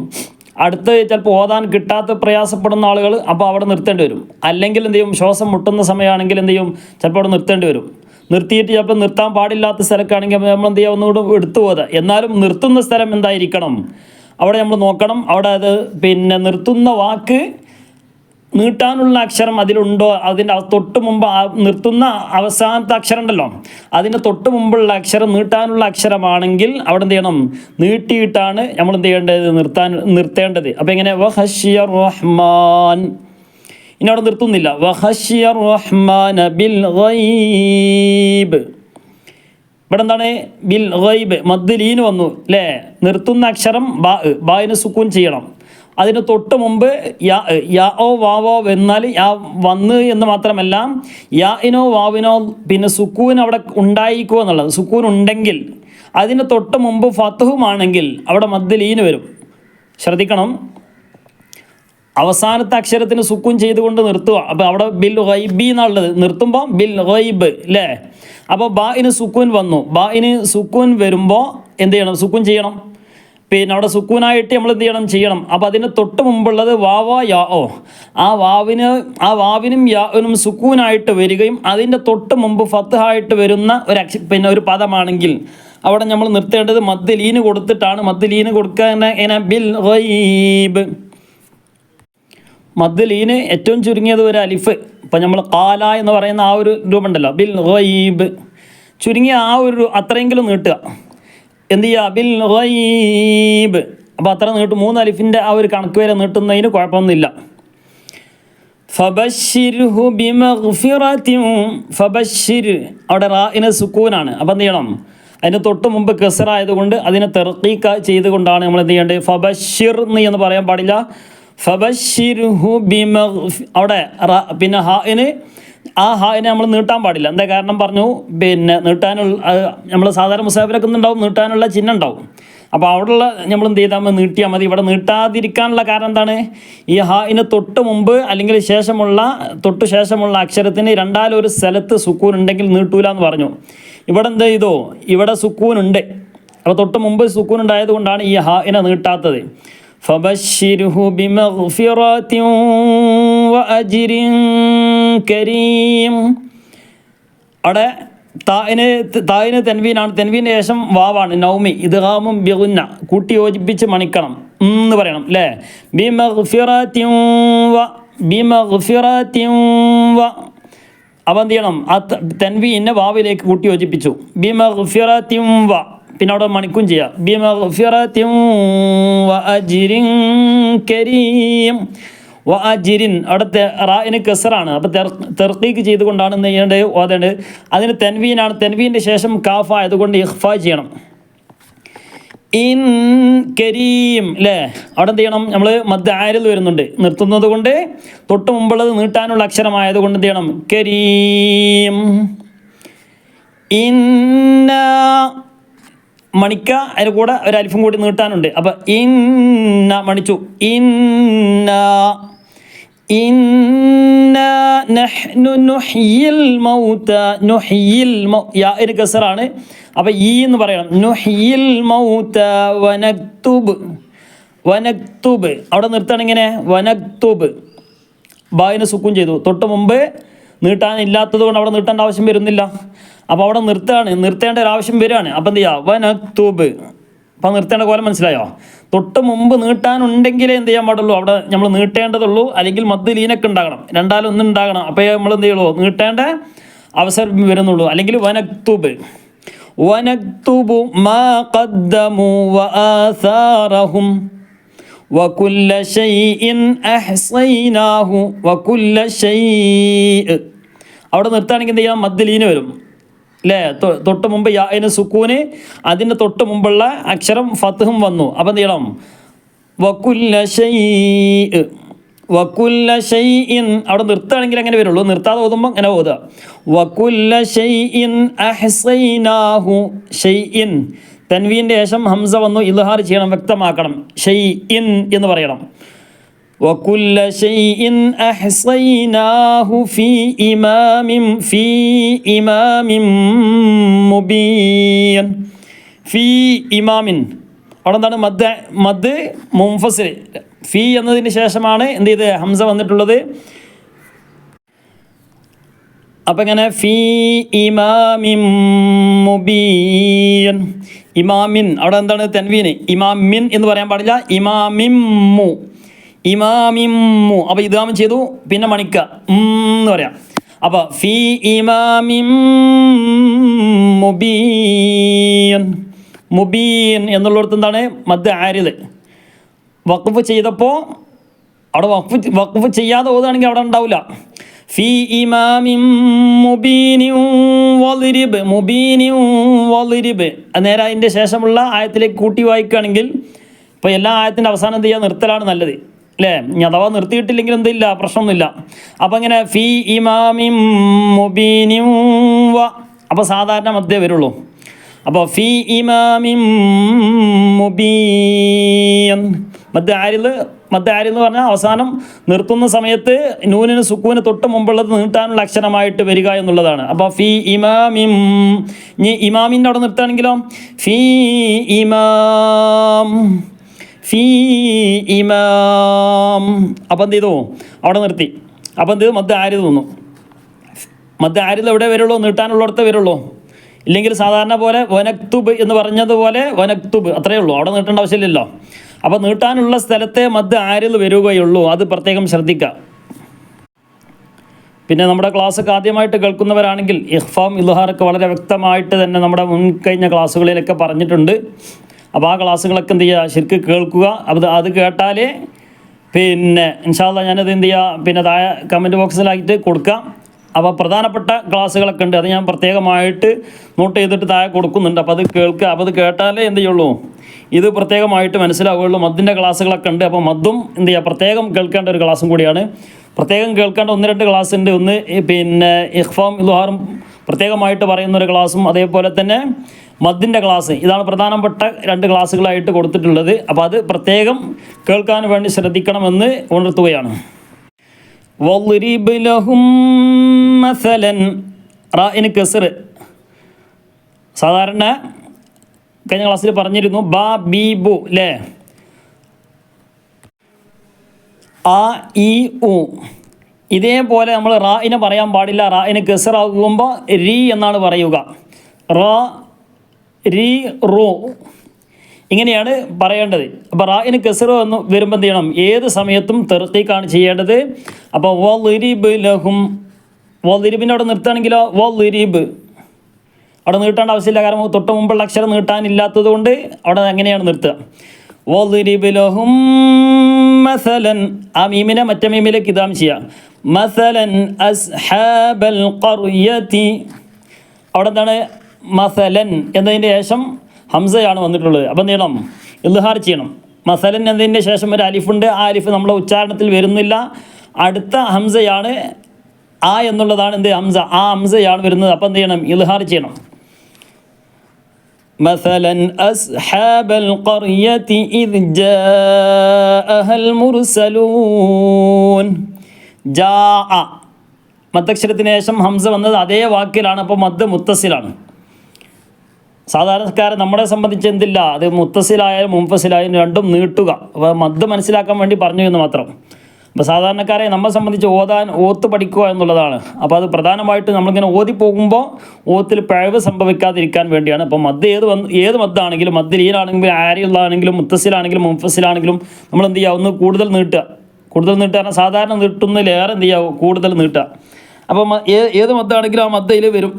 അടുത്ത് ചിലപ്പോൾ ഓതാൻ കിട്ടാത്ത പ്രയാസപ്പെടുന്ന ആളുകൾ അപ്പോൾ അവിടെ നിർത്തേണ്ടി വരും. അല്ലെങ്കിൽ എന്ത് ചെയ്യും, ശ്വാസം മുട്ടുന്ന സമയമാണെങ്കിൽ എന്ത് ചെയ്യും, ചിലപ്പോൾ അവിടെ നിർത്തേണ്ടി വരും. നിർത്തിയിട്ട് ചിലപ്പോൾ നിർത്താൻ പാടില്ലാത്ത സ്ഥലത്താണെങ്കിൽ നമ്മൾ എന്ത് ചെയ്യുക, ഒന്നുകൂടെ എടുത്തു പോകാതെ. എന്നാലും നിർത്തുന്ന സ്ഥലം എന്തായിരിക്കണം, അവിടെ നമ്മൾ നോക്കണം. അവിടെ അത് പിന്നെ നിർത്തുന്ന വാക്ക് നീട്ടാനുള്ള അക്ഷരം അതിലുണ്ടോ, അതിൻ്റെ തൊട്ട് മുമ്പ് നിർത്തുന്ന അവസാനത്തെ അക്ഷരം ഉണ്ടല്ലോ, അതിൻ്റെ തൊട്ട് മുമ്പുള്ള അക്ഷരം നീട്ടാനുള്ള അക്ഷരമാണെങ്കിൽ അവിടെ എന്ത് ചെയ്യണം, നീട്ടിയിട്ടാണ് നമ്മൾ എന്ത് ചെയ്യേണ്ടത്, നിർത്തേണ്ടത്. അപ്പോൾ എങ്ങനെ വഖശിയ റഹ്മാൻ, ഇനി അവിടെ നിർത്തുന്നില്ല. വഖശിയ റഹ്മാന ബിൽ ഗൈബ്, ഇവിടെ എന്താണ് ബിൽ ഗൈബ്, മദ് ലീന് വന്നു അല്ലേ. നിർത്തുന്ന അക്ഷരം ബായിന് സുക്കൂൻ ചെയ്യണം. അതിന് തൊട്ട് മുമ്പ് യാഓ വാവോ എന്നാൽ യാ വന്ന് എന്ന് മാത്രമല്ല, യാഇനോ വാവിനോ പിന്നെ സുക്കൂൻ അവിടെ ഉണ്ടായിരിക്കുക എന്നുള്ളത്. സുക്കൂൻ ഉണ്ടെങ്കിൽ അതിന് തൊട്ട് മുമ്പ് ഫത്തുഹുമാണെങ്കിൽ അവിടെ മദ് ലീന് വരും. ശ്രദ്ധിക്കണം, അവസാനത്തെ അക്ഷരത്തിന് സുക്കൂൻ ചെയ്തുകൊണ്ട് നിർത്തുക. അപ്പോൾ അവിടെ ബിൽ ഗൈബി എന്നുള്ളത് നിർത്തുമ്പോൾ ബിൽ ഗൈബ് അല്ലേ. അപ്പോൾ ബായിന് സുക്കൂൻ വന്നു. ബായിന് സുക്കൂൻ വരുമ്പോൾ എന്ത് ചെയ്യണം, സുക്കൂൻ ചെയ്യണം. പിന്നെ അവിടെ സുക്കൂനായിട്ട് നമ്മൾ എന്ത് ചെയ്യണം. അപ്പോൾ അതിന് തൊട്ട് മുമ്പുള്ളത് വാവ യാ ഓ, ആ വാവിനും യാവിനും സുക്കൂനായിട്ട് വരികയും അതിൻ്റെ തൊട്ട് മുമ്പ് ഫത്ഹായിട്ട് വരുന്ന ഒരു പദമാണെങ്കിൽ അവിടെ നമ്മൾ നിർത്തേണ്ടത് മദ് ലീന് കൊടുത്തിട്ടാണ്. മദ് ലീന് കൊടുക്കാൻ ബിൽ ഗൈബ്, മദ് ലീന് ഏറ്റവും ചുരുങ്ങിയത് ഒരു അലിഫ്. ഇപ്പം നമ്മൾ ഖാല എന്ന് പറയുന്ന ആ ഒരു രൂപമുണ്ടല്ലോ, ബിൽ ഗൈബ്, ചുരുങ്ങിയ ആ ഒരു അത്രയെങ്കിലും നീട്ടുക. എന്ത് ചെയ്യുക, ബിൽ ഗൈബ്. അപ്പോൾ അത്ര നീട്ടും, 3 അലിഫിൻ്റെ ആ ഒരു കണക്ക് വരെ നീട്ടുന്നതിന് കുഴപ്പമൊന്നുമില്ല. ഫബശ്ശിർഹു ബിമഗ്ഫിറത്തിൻ, ഫബശ്ശിർ അവിടെ റാഇന് സുക്കൂനാണ്. അപ്പോൾ എന്ത് ചെയ്യണം, അതിന് തൊട്ട് മുമ്പ് കസറായതുകൊണ്ട് അതിനെ തർക്കീക്ക ചെയ്തുകൊണ്ടാണ് നമ്മൾ എന്ത് ചെയ്യേണ്ടത്, ഫബശ്ശിർ എന്ന് പറയാൻ പാടില്ല. ഫബശ്ശിർഹു അവിടെ പിന്നെ ആ ഹായിനെ നമ്മൾ നീട്ടാൻ പാടില്ല. എന്താ കാരണം പറഞ്ഞു, പിന്നെ നീട്ടാനുള്ള നമ്മൾ സാധാരണ മുസാഫിലൊക്കെ ഉണ്ടാവും, നീട്ടാനുള്ള ചിഹ്നം ഉണ്ടാവും. അപ്പോൾ അവിടെയുള്ള നമ്മൾ എന്ത് ചെയ്താൽ മതി, നീട്ടിയാൽ മതി. ഇവിടെ നീട്ടാതിരിക്കാനുള്ള കാരണം എന്താണ്, ഈ ഹായിന് തൊട്ട് മുമ്പ് അല്ലെങ്കിൽ തൊട്ട് ശേഷമുള്ള അക്ഷരത്തിന് രണ്ടാലൊരു സ്ഥലത്ത് സുക്കൂൻ ഉണ്ടെങ്കിൽ നീട്ടൂല എന്ന് പറഞ്ഞു. ഇവിടെ എന്ത് ചെയ്തോ, ഇവിടെ സുക്കൂൻ ഉണ്ട്. അപ്പോൾ തൊട്ട് മുമ്പ് സുക്കൂൻ ഉണ്ടായത് കൊണ്ടാണ് ഈ ഹായിനെ നീട്ടാത്തത്. ഫബശ്ശിർഹു ബിമഗ്ഫിറത്തിൻ വഅജ്രിൻ കരീം, അവിടെ തായിന് തെൻവീനാണ്. തെൻവീൻ്റെ ശേഷം വാവാണ്, നൗമി ഇദ്ഗാമും ബിഗുന്ന, കൂട്ടി യോജിപ്പിച്ച് മണിക്കണം എന്ന് പറയണം അല്ലേ. ബിമഗ്ഫിറത്തിൻ വ, അപ്പോൾ എന്ത് ചെയ്യണം, ആ തെൻവീനെ വാവിലേക്ക് കൂട്ടി യോജിപ്പിച്ചു. ബിമഗ്ഫിറത്തിൻ വ, പിന്നെ അവിടെ മണിക്കും ചെയ്യാം. ബിമഗ്ഫിറത്തിൻ വഅജ്രിൻ കരീം, വഅജ്രിൻ അവിടെ റായിന് കസറാണ്. അപ്പോൾ തർക്കീക്ക് ചെയ്തുകൊണ്ടാണ് എന്ത് ചെയ്യേണ്ടത്, ഓതേണ്ടത്. അതിന് തെൻവീനാണ്, തെൻവീൻ്റെ ശേഷം കാഫ ആയതുകൊണ്ട് ഇഖ്ഫാ ചെയ്യണം. ഇൻ കരീം അല്ലേ, അവിടെ എന്ത് ചെയ്യണം, നമ്മൾ മദ് ആരിൽ വരുന്നുണ്ട്, നിർത്തുന്നത് കൊണ്ട് തൊട്ട് മുമ്പുള്ളത് നീട്ടാനുള്ള അക്ഷരമായത് കൊണ്ട് എന്ത് ചെയ്യണം, കരീം. ഇന്ന മണിക്ക, അതിന് കൂടെ ഒരു അലിഫും കൂടി നീട്ടാനുണ്ട്. അപ്പം ഇന്ന മണിച്ചു, ഇന്ന നഹ്നു നുഹ്യിൽ മൗത, നുഹ്യിൽ യാഇന് കസറാണ്. അപ്പം ഈ എന്ന് പറയണം, നുഹ്യിൽ മൗത വനക്തുബ്, വനക്തുബ് അവിടെ നിർത്തണം ഇങ്ങനെ, വനക്തുബ്. ബായിന് സുക്കൂൻ ചെയ്തു, തൊട്ട് മുമ്പ് നീട്ടാനില്ലാത്തത് കൊണ്ട് അവിടെ നീട്ടേണ്ട ആവശ്യം വരുന്നില്ല. അപ്പോൾ അവിടെ നിർത്തേണ്ട ഒരു ആവശ്യം വരികയാണ്. അപ്പം എന്ത് ചെയ്യുക, വനക്തുബ്. അപ്പം നിർത്തേണ്ട കോലം മനസ്സിലായോ? തൊട്ട് മുമ്പ് നീട്ടാനുണ്ടെങ്കിലേ എന്ത് ചെയ്യാൻ പാടുള്ളൂ, അവിടെ നമ്മൾ നീട്ടേണ്ടതുള്ളൂ. അല്ലെങ്കിൽ മദ് ലീനൊക്കെ ഉണ്ടാകണം, രണ്ടാലും ഒന്നും ഉണ്ടാകണം. അപ്പോൾ നമ്മൾ എന്ത് ചെയ്യുള്ളൂ, നീട്ടേണ്ട അവസരം വരുന്നുള്ളൂ. അല്ലെങ്കിൽ വനക്തുബ്, വനക്തുബു മാ ഖദ്ദമു വആസാറഹും, വകുല്ല ഷൈഇൻ അഹ്സൈനാഹു വകുല്ല ഷൈഇ. അവിടെ നിർത്തുകയാണെങ്കിൽ എന്ത് ചെയ്യണം? മദ്ദലീന് വരും അല്ലേ? തൊട്ട് മുമ്പ് യാന് സുക്കൂന്, അതിൻ്റെ തൊട്ട് മുമ്പുള്ള അക്ഷരം ഫത്ഹും വന്നു. അപ്പം എന്ത് ചെയ്യണം? വകുല്ല ഷൈഇ വകുല്ല ഷൈഇൻ. അവിടെ നിർത്തുകയാണെങ്കിൽ അങ്ങനെ വരുള്ളൂ. നിർത്താതെ ഓതുമ്പോൾ അങ്ങനെ ഓതുക. വകുല്ല ഷൈഇൻ അഹ്സൈനാഹു. ഷൈഇൻ തൻവീൻ്റെ ശേഷം ഹംസ വന്നു, ഇൽഹാർ ചെയ്യണം, വ്യക്തമാക്കണം. ഷൈഇൻ എന്ന് പറയണം. വകുല്ല ഷൈഇൻ അഹ്സൈനാഹു ഫീ ഇമാമിൻ മുബീൻ. ഫീ ഇമാമിൻ. അവിടെ എന്താണ്? മദ് മുൻഫസിൽ. ഫീ എന്നതിന് ശേഷമാണ് എന്ത് ചെയ്ത് ഹംസ വന്നിട്ടുള്ളത്. അപ്പം ഇങ്ങനെ ഫീ ഇമാമിൻ മുബീൻ. ഇമാമിൻ അവിടെ എന്താണ്? തൻവീന്. ഇമാമിൻ എന്ന് പറയാൻ പാടില്ല. ഇമാമിമ്മു. അപ്പോൾ ഇദ്ഗാം ചെയ്തു, പിന്നെ മണിക്ക എന്ന് പറയാം. അപ്പോൾ ഫീ ഇമാമിൻ മുബീൻ എന്നുള്ളിടത്ത് എന്താണ്? മദ് ആരിദ്. വഖഫ് ചെയ്തപ്പോൾ അവിടെ വഖഫ് ചെയ്യാതെ ഓതുകയാണെങ്കിൽ അവിടെ ഉണ്ടാവില്ല. ഫീ ഇമാമിൻ മുബീനിൻ വളിരിബ്. നേരെ അതിൻ്റെ ശേഷമുള്ള ആയത്തിലേക്ക് കൂട്ടി വായിക്കുകയാണെങ്കിൽ ഇപ്പോൾ എല്ലാ ആയത്തിൻ്റെ അവസാനം എന്ത് ചെയ്യുക? നിർത്തലാണ് നല്ലത് അല്ലേ? ഇനി അഥവാ നിർത്തിയിട്ടില്ലെങ്കിൽ എന്തില്ല, പ്രശ്നമൊന്നുമില്ല. അപ്പം ഇങ്ങനെ ഫീ ഇമാമിൻ മുബീനിൻ അപ്പോൾ സാധാരണ മധ്യേ വരുള്ളൂ. അപ്പോൾ ഫീ ഇമാമിൻ മുബീൻ. മദ് ആരിദ് എന്ന് പറഞ്ഞാൽ അവസാനം നിർത്തുന്ന സമയത്ത് നൂനിന് സുക്കൂന് തൊട്ട് മുമ്പുള്ളത് നീട്ടാനുള്ള അക്ഷരമായിട്ട് വരിക എന്നുള്ളതാണ്. അപ്പോൾ ഫീ ഇമാമിൻ. ഇനി ഇമാമിൻ്റെ അവിടെ നിർത്തുകയാണെങ്കിലോ ഫീ ഇമാം. അപ്പം എന്ത് ചെയ്തു? അവിടെ നിർത്തി. അപ്പം എന്ത് ചെയ്തു? മദ് ആരിദ് വന്നു. മദ് ആരിദ് എവിടെ വരുള്ളൂ? നീട്ടാനുള്ളിടത്ത് വരുള്ളൂ. ഇല്ലെങ്കിൽ സാധാരണ പോലെ വനക്തുബ് എന്ന് പറഞ്ഞതുപോലെ വനക്തുബ് അത്രയേ ഉള്ളൂ. അവിടെ നീട്ടേണ്ട ആവശ്യമില്ലല്ലോ. അപ്പോൾ നീട്ടാനുള്ള സ്ഥലത്തെ മദ് ആരിദ് വരികയുള്ളൂ. അത് പ്രത്യേകം ശ്രദ്ധിക്കുക. പിന്നെ നമ്മുടെ ക്ലാസ്സൊക്കെ ആദ്യമായിട്ട് കേൾക്കുന്നവരാണെങ്കിൽ ഇഖ്ഫാം ഇൽഹാറൊക്കെ വളരെ വ്യക്തമായിട്ട് തന്നെ നമ്മുടെ മുൻകഴിഞ്ഞ ക്ലാസ്സുകളിലൊക്കെ പറഞ്ഞിട്ടുണ്ട്. അപ്പോൾ ആ ക്ലാസ്സുകളൊക്കെ എന്ത് ചെയ്യുക? ശരിക്കും കേൾക്കുക. അത് കേട്ടാലേ പിന്നെ ഇൻഷാ അല്ലാഹ് ഞാനത് എന്ത് ചെയ്യുക? പിന്നെ താഴെ കമൻറ്റ് ബോക്സിലായിട്ട് കൊടുക്കാം. അപ്പോൾ പ്രധാനപ്പെട്ട ക്ലാസ്സുകളൊക്കെ ഉണ്ട്. അത് ഞാൻ പ്രത്യേകമായിട്ട് നോട്ട് ചെയ്തിട്ട് താഴെ കൊടുക്കുന്നുണ്ട്. അപ്പോൾ അത് കേൾക്കുക. അപ്പോൾ അത് കേട്ടാലേ എന്ത് ചെയ്യുള്ളൂ? ഇത് പ്രത്യേകമായിട്ട് മനസ്സിലാവുകയുള്ളൂ. മദ്ദിൻ്റെ ക്ലാസ്സുകളൊക്കെ ഉണ്ട്. അപ്പോൾ മദ്ദും എന്ത് ചെയ്യുക? പ്രത്യേകം കേൾക്കേണ്ട ഒരു ക്ലാസ്സും കൂടിയാണ്. പ്രത്യേകം കേൾക്കേണ്ട 1-2 ക്ലാസ് ഉണ്ട്. ഒന്ന് പിന്നെ ഇഖ്ഫാം ഇൽഹാറും പ്രത്യേകമായിട്ട് പറയുന്നൊരു ക്ലാസ്സും, അതേപോലെ തന്നെ മദ്ദിൻ്റെ ക്ലാസ്. ഇതാണ് പ്രധാനപ്പെട്ട 2 ക്ലാസ്സുകളായിട്ട് കൊടുത്തിട്ടുള്ളത്. അപ്പോൾ അത് പ്രത്യേകം കേൾക്കാൻ വേണ്ടി ശ്രദ്ധിക്കണമെന്ന് ഉണർത്തുകയാണ്. വളിരിബ് ലഹും മസലൻ. റാഇന് കസ്ർ. സാധാരണ കഴിഞ്ഞ ക്ലാസ്സിൽ പറഞ്ഞിരുന്നു ബ ബി ബു അല്ലേ? ആ ഇ ഉ. ഇതേപോലെ നമ്മൾ റാഇനെ പറയാൻ പാടില്ല. റാഇന് കസ്ർ ആകുമ്പോൾ രി എന്നാണ് പറയുക. റാ രി റു ഇങ്ങനെയാണ് പറയേണ്ടത്. അപ്പോൾ റാഇന് കസ്ർ എന്ന് വരുമ്പോൾ എന്ത് ചെയ്യണം? ഏത് സമയത്തും തെർക്കീക്കാണ് ചെയ്യേണ്ടത്. അപ്പോൾ വളിരിബ് ലഹും. വളിരിബിൻ്റെ അവിടെ നിർത്തുകയാണെങ്കിലോ വളിരിബ്. അവിടെ നീട്ടേണ്ട ആവശ്യമില്ല. കാരണം തൊട്ട് മുമ്പുള്ള അക്ഷരം നീട്ടാനില്ലാത്തത് കൊണ്ട് അവിടെ എങ്ങനെയാണ് നിർത്തുക? വളിരിബ് ലഹും മസലൻ. ആ മീമിനെ മറ്റേ മീമിലേക്ക് ഇദാം ചെയ്യാം. മസലൻ അസ്ഹാബൽ ഖർയതി. അവിടെ എന്താണ്? മസലൻ എന്നതിൻ്റെ ശേഷം ഹംസയാണ് വന്നിട്ടുള്ളത്. അപ്പം എന്ത് ചെയ്യണം? ഇൽഹാർ ചെയ്യണം. മസലൻ എന്നതിൻ്റെ ശേഷം ഒരു അലിഫുണ്ട്. ആ അലിഫ് നമ്മളെ ഉച്ചാരണത്തിൽ വരുന്നില്ല. അടുത്ത ഹംസയാണ് ആ എന്നുള്ളതാണ് എന്ത്? ഹംസ. ആ ഹംസയാണ് വരുന്നത്. അപ്പം എന്ത് ചെയ്യണം? ഇൽഹാർ ചെയ്യണം. മസലൻ അസ്ഹാബൽ ഖർയതി ഇദ് ജാഅഹൽ മുർസലൂൻ. ജാഅ മദ്ദക്ഷരത്തിന് ശേഷം ഹംസ വന്നത് അതേ വാക്കിലാണ്. അപ്പോൾ മദ് മുത്തസിലാണ്. സാധാരണക്കാരെ നമ്മളെ സംബന്ധിച്ച് എന്തില്ല, അത് മുത്തസിലായാലും മുൻഫസിലായാലും രണ്ടും നീട്ടുക. അപ്പോൾ മദ് മനസ്സിലാക്കാൻ വേണ്ടി പറഞ്ഞു എന്ന് മാത്രം. അപ്പോൾ സാധാരണക്കാരെ നമ്മളെ സംബന്ധിച്ച് ഓത്ത് പഠിക്കുക എന്നുള്ളതാണ്. അപ്പോൾ അത് പ്രധാനമായിട്ട് നമ്മളിങ്ങനെ ഓതി പോകുമ്പോൾ ഓത്തിൽ പിഴവ് സംഭവിക്കാതിരിക്കാൻ വേണ്ടിയാണ്. അപ്പോൾ മദ് ഏത് മദ്ദാണെങ്കിലും, മദ് ലീനാണെങ്കിലും ആരിയുള്ളതാണെങ്കിലും മുത്തസിലാണെങ്കിലും മുൻഫസിലാണെങ്കിലും നമ്മൾ എന്ത് ചെയ്യുക? ഒന്ന് കൂടുതൽ നീട്ടുക. കാരണം സാധാരണ നീട്ടുന്നതിലേറെ എന്ത് ചെയ്യുക? കൂടുതൽ നീട്ടുക. അപ്പോൾ ഏത് മദ്ദാണെങ്കിലും ആ മദ്ദയിൽ വരും.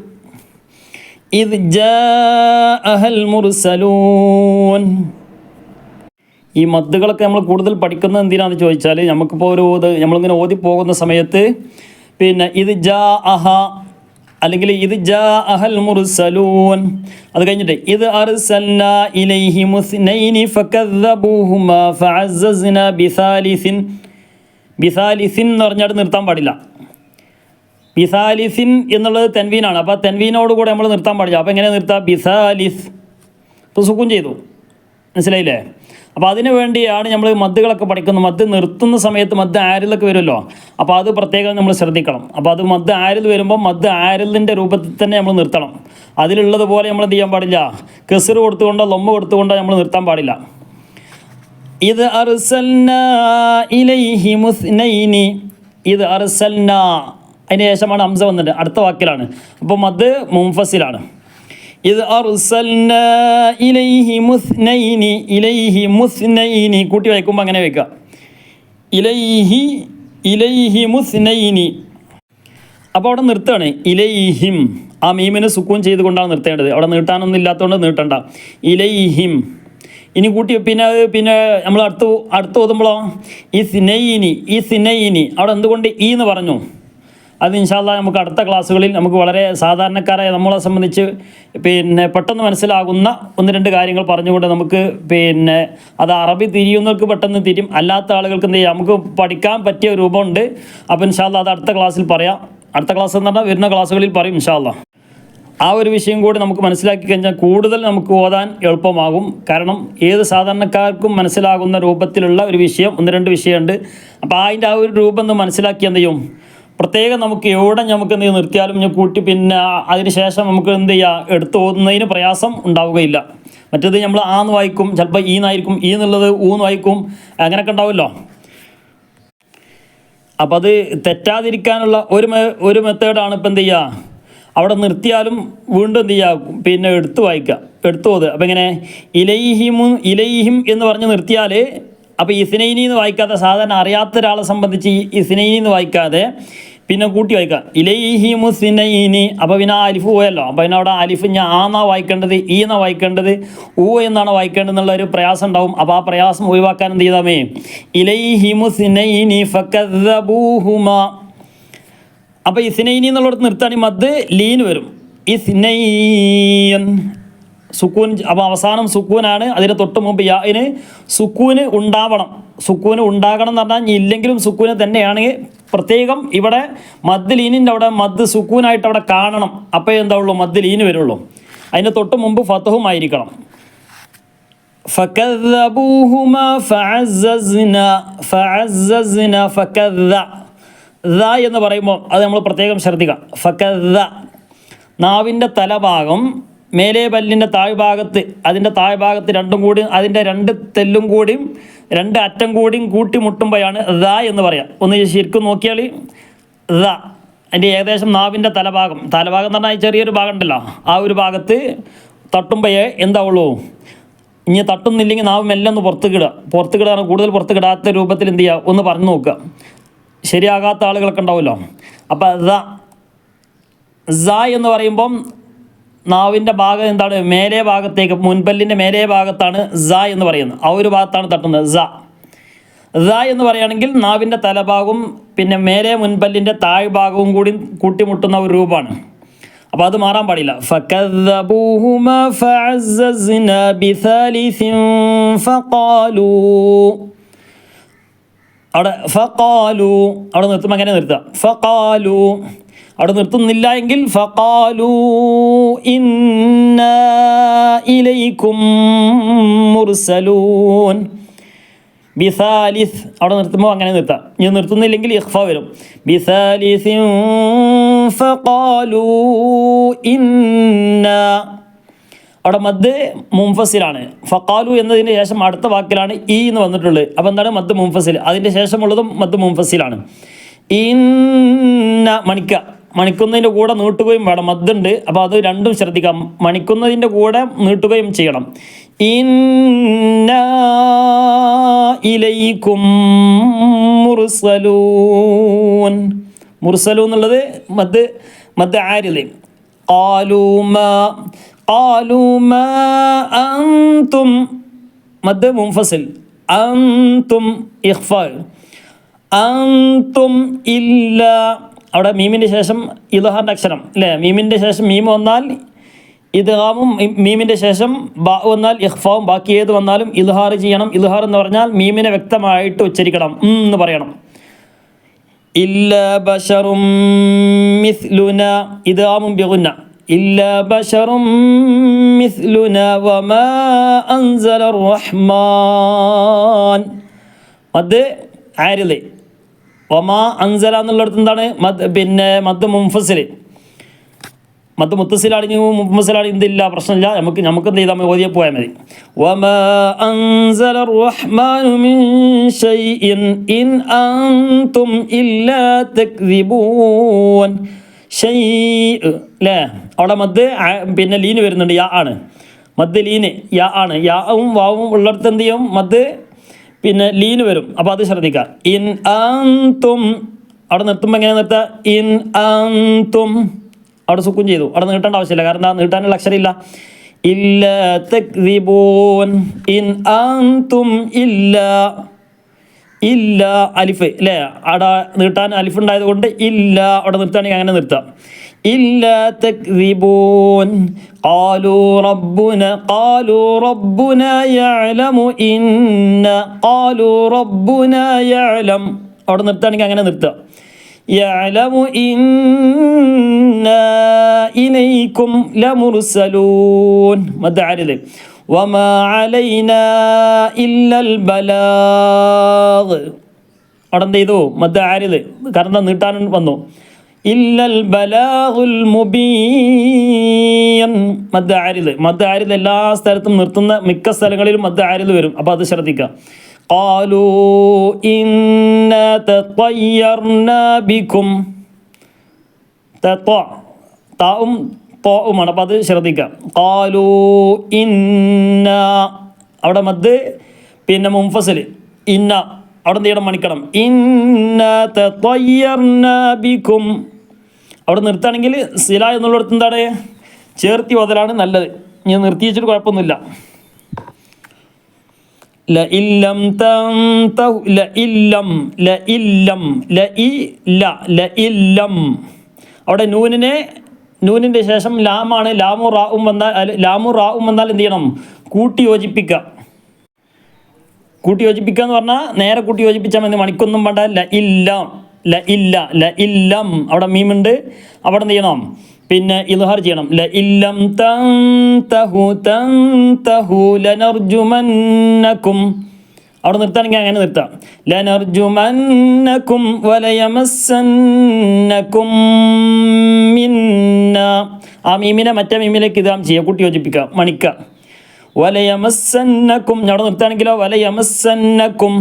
ഇദ് ജാഅഹൽ മുർസലൂൻ. ഈ മദ്ദുകളൊക്കെ നമ്മൾ കൂടുതൽ പഠിക്കുന്നത് എന്തിനാണെന്ന് ചോദിച്ചാൽ നമുക്കിപ്പോൾ നമ്മളിങ്ങനെ ഓതി പോകുന്ന സമയത്ത് പിന്നെ ഇത് ജാ അഹ അല്ലെങ്കിൽ ഇത് ജാ അഹൽ മുർസലൂൻ, അത് കഴിഞ്ഞിട്ട് ഇത് അർസൽനാ ഇലൈഹി മുസ്നൈനി ഫകദ്ദബൂഹുമാ ഫഅസ്സസ്നാ ബിസാലിസിൻ എന്ന് പറഞ്ഞാൽ നിർത്താൻ പാടില്ല. ബിസാലിസിൻ എന്നുള്ളത് തെൻവീനാണ്. അപ്പോൾ തെൻവീനോട് കൂടെ നമ്മൾ നിർത്താൻ പാടില്ല. അപ്പോൾ എങ്ങനെ നിർത്താം? ബിസാലിസ്. ഇപ്പോൾ സുക്കൂൻ ചെയ്തു, മനസ്സിലായില്ലേ? അപ്പോൾ അതിന് വേണ്ടിയാണ് നമ്മൾ മദ്ദുകളൊക്കെ പഠിക്കുന്നത്. മദ്ദ് നിർത്തുന്ന സമയത്ത് മദ്ദ് ആരിലൊക്കെ വരുമല്ലോ, അപ്പോൾ അത് പ്രത്യേകം നമ്മൾ ശ്രദ്ധിക്കണം. അപ്പോൾ അത് മദ്ദ് ആരിൽ വരുമ്പോൾ മദ്ദ് ആരിലിൻ്റെ രൂപത്തിൽ തന്നെ നമ്മൾ നിർത്തണം. അതിലുള്ളത് പോലെ നമ്മൾ എന്ത് ചെയ്യാൻ പാടില്ല? കെസർ കൊടുത്തുകൊണ്ടോ ലൊമ്മ കൊടുത്തുകൊണ്ടോ നമ്മൾ നിർത്താൻ പാടില്ല. ഇത് അർസൽനാ ഇലൈഹി മുസ്നൈനി, ഇത് അർസൽനാ, അതിന് ശേഷമാണ് ഹംസ വന്നിട്ട് അടുത്ത വാക്കിലാണ്. അപ്പോൾ മദ്ദ് മുൻഫസിലാണ്. ഇത് അർസൽനാ ഇലൈഹി മുസ്നൈനി കൂട്ടി വായിക്കുമ്പോൾ അങ്ങനെ വയ്ക്കുക. ഇലൈഹി മുസ്നൈനി. അപ്പോൾ അവിടെ നിർത്തുകയാണ്. ഇലൈഹിം, ആ മീമിന് സുക്കൂൻ ചെയ്തുകൊണ്ടാണ് നിർത്തേണ്ടത്. അവിടെ നീട്ടാനൊന്നും ഇല്ലാത്തതുകൊണ്ട് നീട്ടണ്ട. ഇലൈഹിം. ഇനി കൂട്ടി പിന്നെ നമ്മൾ അടുത്ത് ഓതുമ്പോഴോ ഈ സിനൈനി അവിടെ എന്തുകൊണ്ട് ഈ എന്ന് പറഞ്ഞു? അത് ഇൻഷാ അല്ലാഹ് നമുക്ക് അടുത്ത ക്ലാസ്സുകളിൽ നമുക്ക് വളരെ സാധാരണക്കാരായ നമ്മളെ സംബന്ധിച്ച് പിന്നെ പെട്ടെന്ന് മനസ്സിലാകുന്ന 1-2 കാര്യങ്ങൾ പറഞ്ഞുകൊണ്ട് നമുക്ക് പിന്നെ അത് അറബി തിരിയുന്നവർക്ക് പെട്ടെന്ന് തിരിയും, അല്ലാത്ത ആളുകൾക്ക് എന്ത് ചെയ്യാം, നമുക്ക് പഠിക്കാൻ പറ്റിയ രൂപമുണ്ട്. അപ്പോൾ ഇൻഷാ അല്ലാഹ് അത് അടുത്ത ക്ലാസ്സിൽ പറയാം. അടുത്ത ക്ലാസ് എന്ന് പറഞ്ഞാൽ വരുന്ന ക്ലാസ്സുകളിൽ പറയും ഇൻഷാ അല്ലാഹ്. ആ ഒരു വിഷയം കൂടി നമുക്ക് മനസ്സിലാക്കി കഴിഞ്ഞാൽ കൂടുതൽ നമുക്ക് ഓതാൻ എളുപ്പമാകും. കാരണം ഏത് സാധാരണക്കാർക്കും മനസ്സിലാകുന്ന രൂപത്തിലുള്ള ഒരു വിഷയം 1-2 വിഷയമുണ്ട്. അപ്പോൾ അതിൻ്റെ ആ ഒരു രൂപം ഒന്ന് മനസ്സിലാക്കി എന്ത് ചെയ്യും, പ്രത്യേകം നമുക്ക് എവിടെ നമുക്ക് എന്ത് നിർത്തിയാലും ഞാൻ കൂട്ടി പിന്നെ അതിന് ശേഷം നമുക്ക് എന്ത് ചെയ്യുക, എടുത്ത് ഓതുന്നതിന് പ്രയാസം ഉണ്ടാവുകയില്ല. മറ്റേത് നമ്മൾ ആന്ന് വായിക്കും, ചിലപ്പോൾ ഈ എന്നായിരിക്കും, ഈ എന്നുള്ളത് ഊന്ന് വായിക്കും, അങ്ങനെയൊക്കെ ഉണ്ടാവുമല്ലോ. അപ്പം അത് തെറ്റാതിരിക്കാനുള്ള ഒരു മെത്തേഡാണ് ഇപ്പം എന്ത് ചെയ്യുക, അവിടെ നിർത്തിയാലും വീണ്ടും എന്ത് ചെയ്യുക, പിന്നെ എടുത്ത് വായിക്കുക, എടുത്ത് ഓതുക. അപ്പം ഇങ്ങനെ ഇലൈഹിം എന്ന് പറഞ്ഞ് നിർത്തിയാൽ, അപ്പോൾ ഇസ്നൈനി എന്ന് വായിക്കാതെ, സാധാരണ അറിയാത്ത ഒരാളെ സംബന്ധിച്ച് ഇസ്നൈനി എന്ന് വായിക്കാതെ പിന്നെ കൂട്ടി വായിക്കുക ഇലൈഹി മുസ്നൈനി. അപ്പോൾ പിന്നെ ആ അലിഫ് പോയല്ലോ. അപ്പോൾ പിന്നെ അവിടെ അലിഫ് ഞാൻ ആന്നാ വായിക്കേണ്ടത്, ഈ എന്നാ വായിക്കേണ്ടത്, ഊ എന്നാണ് വായിക്കേണ്ടത് എന്നുള്ള ഒരു പ്രയാസം ഉണ്ടാവും. അപ്പോൾ ആ പ്രയാസം ഒഴിവാക്കാൻ എന്ത് ചെയ്താമേ, ഇലൈഹി മുസ്നൈനി ഫകദ്ദബൂഹുമാ. അപ്പോൾ ഇസ്നൈനി എന്നുള്ളിടത്ത് നിർത്തുകയാണെങ്കിൽ മദ് ലീൻ വരും. ഇസ്നൈൻ സുക്കൂൻ. അപ്പോൾ അവസാനം സുക്കൂനാണ്, അതിന് തൊട്ട് മുമ്പ് യാന് സുക്കൂന് ഉണ്ടാവണം. സുക്കൂന് ഉണ്ടാകണം എന്ന് പറഞ്ഞാൽ ഇല്ലെങ്കിലും സുക്കൂന് തന്നെയാണെങ്കിൽ പ്രത്യേകം ഇവിടെ മദ് ലീനിൻ്റെ അവിടെ മദ് സുക്കൂനായിട്ട് അവിടെ കാണണം. അപ്പോൾ എന്താ ഉള്ളൂ, മദ് ലീന് വരുള്ളൂ. അതിന് തൊട്ട് മുമ്പ് ഫതഹും ആയിരിക്കണം. ഫകദ്ദബൂഹുമാ ഫഅസ്സസ്ന ഫകദ്ദ എന്ന് പറയുമ്പോൾ അത് നമ്മൾ പ്രത്യേകം ശ്രദ്ധിക്കാം. ഫകദ്ദ, നാവിൻ്റെ തലഭാഗം മേലേ പല്ലിൻ്റെ താഴ്ഭാഗത്ത്, അതിൻ്റെ താഴ്ഭാഗത്ത് രണ്ടും കൂടി, അതിൻ്റെ 2 തെല്ലും കൂടിയും 2 അറ്റം കൂടിയും കൂട്ടി മുട്ടുമ്പോഴാണ് എന്ന് പറയാം. ഒന്ന് ശരിക്കും നോക്കിയാൽ അതിൻ്റെ ഏകദേശം നാവിൻ്റെ തലഭാഗം എന്ന് പറഞ്ഞാൽ ചെറിയൊരു ഭാഗം ഉണ്ടല്ലോ, ആ ഒരു ഭാഗത്ത് തട്ടുമ്പോഴേ എന്താവുള്ളൂ, ഇനി തട്ടുന്നില്ലെങ്കിൽ നാവ് മെല്ലെ ഒന്ന് പുറത്ത് കൂടുതൽ പുറത്ത് കിടാത്ത രൂപത്തിൽ എന്ത് ചെയ്യുക, ഒന്ന് പറഞ്ഞു നോക്കുക. ശരിയാകാത്ത ആളുകളൊക്കെ ഉണ്ടാവുമല്ലോ. അപ്പോൾ എന്ന് പറയുമ്പം നാവിൻ്റെ ഭാഗം എന്താണ്, മേലേ ഭാഗത്തേക്ക്, മുൻപല്ലിൻ്റെ മേലേ ഭാഗത്താണ് എന്ന് പറയുന്നത്. ആ ഒരു ഭാഗത്താണ് തട്ടുന്നത്. എന്ന് പറയുകയാണെങ്കിൽ നാവിൻ്റെ തലഭാഗവും പിന്നെ മേലേ മുൻപല്ലിൻ്റെ താഴ്ഭാഗവും കൂടി കൂട്ടിമുട്ടുന്ന ഒരു രൂപമാണ്. അപ്പോൾ അത് മാറാൻ പാടില്ല. ഫകദ്ദബൂഹുമാ ഫഅസ്സസ്ന ബിസാലിസിൻ ഫഖാലൂ. അവിടെ നിർത്തുമ്പോൾ അങ്ങനെ നിർത്തുക. ഫഖാലൂ. അവിടെ നിർത്തുന്നില്ല എങ്കിൽ ഫഖാലൂ ഇന്നാ ഇലൈക്കും മുർസലൂൻ. ബിസാലിസ് അവിടെ നിർത്തുമ്പോൾ അങ്ങനെ നിർത്താം. ഇനി നിർത്തുന്നില്ലെങ്കിൽ ഇഖ്ഫ വരും. ബിസാലിസിൻ ഫഖാലൂ ഇന്നാ. അവിടെ മദ് മുൻഫസിലാണ്. ഫഖാലു എന്നതിന് ശേഷം അടുത്ത വാക്കിലാണ് ഈ എന്ന് വന്നിട്ടുള്ളത്. അപ്പോൾ എന്താണ് മദ് മുൻഫസിൽ, അതിൻ്റെ ശേഷമുള്ളതും മദ് മുൻഫസിലാണ്. ഇന്ന മണിക്കുന്നതിൻ്റെ കൂടെ നീട്ടുകയും വേണം. മദ്ദുണ്ട്, അപ്പോൾ അത് രണ്ടും ശ്രദ്ധിക്കാം. മണിക്കുന്നതിൻ്റെ കൂടെ നീട്ടുകയും ചെയ്യണം. ഇന്നാ ഇലൈക്കും മുർസലൂൻ. മുർസലൂ എന്നുള്ളത് മദ് ആരിദ്. ഖാലൂ മാ അൻതും മദ് മുൻഫസിൽ. അന്തും ഇഖ്ഫ. അന്തും ഇല്ല, അവിടെ മീമിൻ്റെ ശേഷം ഇദ്ഹാറിൻ്റെ അക്ഷരം അല്ലേ, മീമിൻ്റെ ശേഷം മീം വന്നാൽ ഇദ്ഗാമും മീമിൻ്റെ ശേഷം ബ വന്നാൽ ഇഖ്ഫാവും, ബാക്കി ഏത് വന്നാലും ഇദ്ഹാർ ചെയ്യണം. ഇദ്ഹാർ എന്ന് പറഞ്ഞാൽ മീമിനെ വ്യക്തമായിട്ട് ഉച്ചരിക്കണം എന്ന് പറയണം. ഇല്ല ബശറും മിസ്ലുന, ഇദ്ഗാമും ബിഗുന്ന. ഇല്ല ബശറും മിസ്ലുന വമാ അൻസലർ റഹ്മാൻ. മദ് ആരിദ്. വമാ അൻസല എന്നുള്ളിടത്ത് എന്താണ് പിന്നെ മദ് മുൻഫസിൽ. മദ് മുത്തസിലാണെങ്കിൽ മുൻഫസിലാണെങ്കിൽ എന്തില്ല, പ്രശ്നമില്ല. നമുക്ക് എന്ത് ചെയ്താൽ മതി, ഓതിയെ പോയാൽ മതി. വമാ അൻസലർ റഹ്മാനു മിൻ ശൈഇൻ ഇൻ അൻതും ഇല്ലാ തക്ദിബൂൻ. അല്ലേ, അവിടെ മദ് പിന്നെ ലീന് വരുന്നുണ്ട്, യാ ആണ് മദ്, ലീന് യാ ആണ്. യാവും വാവും ഉള്ളിടത്ത് എന്ത് ചെയ്യും, മദ് പിന്നെ ലീന് വരും. അപ്പോൾ അത് ശ്രദ്ധിക്കുക. ഇൻ അൻതും അവിടെ നിർത്തുമ്പോൾ എങ്ങനെ നിർത്തുക, ഇൻ അൻതും അവിടെ സുക്കൂൻ ചെയ്തു, അവിടെ നീട്ടേണ്ട ആവശ്യമില്ല, കാരണം നീട്ടാനുള്ള അക്ഷരമില്ല. ഇല്ല തക്ദിബൂൻ, ഇൻ അൻതും ഇല്ല, ഇല്ല അലിഫ് അല്ലേ, അവിടെ നീട്ടാൻ അലിഫ് ഉണ്ടായത് കൊണ്ട് ഇല്ല, അവിടെ നിർത്തുകയാണെങ്കിൽ അങ്ങനെ നിർത്താം. ഇല്ല തക്ദിബൂൻ. ഖാലൂ റബ്ബുന യഅലമു ഇന്ന, ഖാലൂ റബ്ബുന യഅലം, അവിടെ നിർത്തുകയാണെങ്കിൽ അങ്ങനെ നിർത്തുക. യഅലമു ഇന്നാ ഇലൈക്കും ലമുർസലൂൻ, മദ് ആരിദ്. വമാ അലൈനാ ഇല്ലൽ ബലാഗ്, അവിടെ എന്ത് ചെയ്തു, മദ് ആരിദ്, കാരണം നീട്ടാൻ വന്നു. ഇല്ലൽ ബലാഗുൽ മുബീൻ, മദ് ആരിദ്. മദ് ആരിദ് എല്ലാ സ്ഥലത്തും നിർത്തുന്ന മിക്ക സ്ഥലങ്ങളിലും മദ് ആരിദ് വരും, അപ്പോൾ അത് ശ്രദ്ധിക്കുക. ഖാലൂ ഇന്നാ തതയ്യർനാ ബിക്കും, താവും തോവുമാണ്, അപ്പോൾ അത് ശ്രദ്ധിക്കാം. ഖാലൂ ഇന്ന, അവിടെ മദ് പിന്നെ മുൻഫസിൽ ഇന്ന, അവിടെ എന്ത് ചെയ്യണം, മണിക്കണം. ഇന്ന തതയ്യർനാ ബിക്കും, അവിടെ നിർത്തുകയാണെങ്കിൽ സില എന്നുള്ളിടത്ത് എന്താണ് ചേർത്തി ഓതലാണ് നല്ലത്. ഞാൻ നിർത്തി വെച്ചിട്ട് കുഴപ്പമൊന്നുമില്ല. ലഇല്ലം തൻതഹു, ലഇല്ലം ലഇല്ലം ലഇല്ലം, അവിടെ നൂനിൻ്റെ ശേഷം ലാമാണ്, ലാമു റാവും വന്നാൽ എന്ത് ചെയ്യണം, കൂട്ടി യോജിപ്പിക്കുക എന്ന് പറഞ്ഞാൽ നേരെ കൂട്ടി യോജിപ്പിച്ചാൽ മതി, മണിക്കൊന്നും വേണ്ട. ലഇല്ലം അവിടെ മീമുണ്ട്, അവിടെ എന്ത് ചെയ്യണം, പിന്നെ ഇദ്ഹാർ ചെയ്യണം. ലഇല്ലം തൻതഹു ലനർജുമന്നകും, അവിടെ നിർത്താണെങ്കിൽ അങ്ങനെ നിർത്താം. ലനർജുമന്നകും വലയമസ്സന്നകും മിന്ന, ആ മീമിനെ മറ്റേ മീമിലേക്ക് ഇദ്ഗാം ചെയ്യുക, കൂട്ടി യോജിപ്പിക്കുക, മണിക്കുക. വലയമസ്സന്നകും, അവിടെ നിർത്തുകയാണെങ്കിലോ വലയമസ്സന്നകും,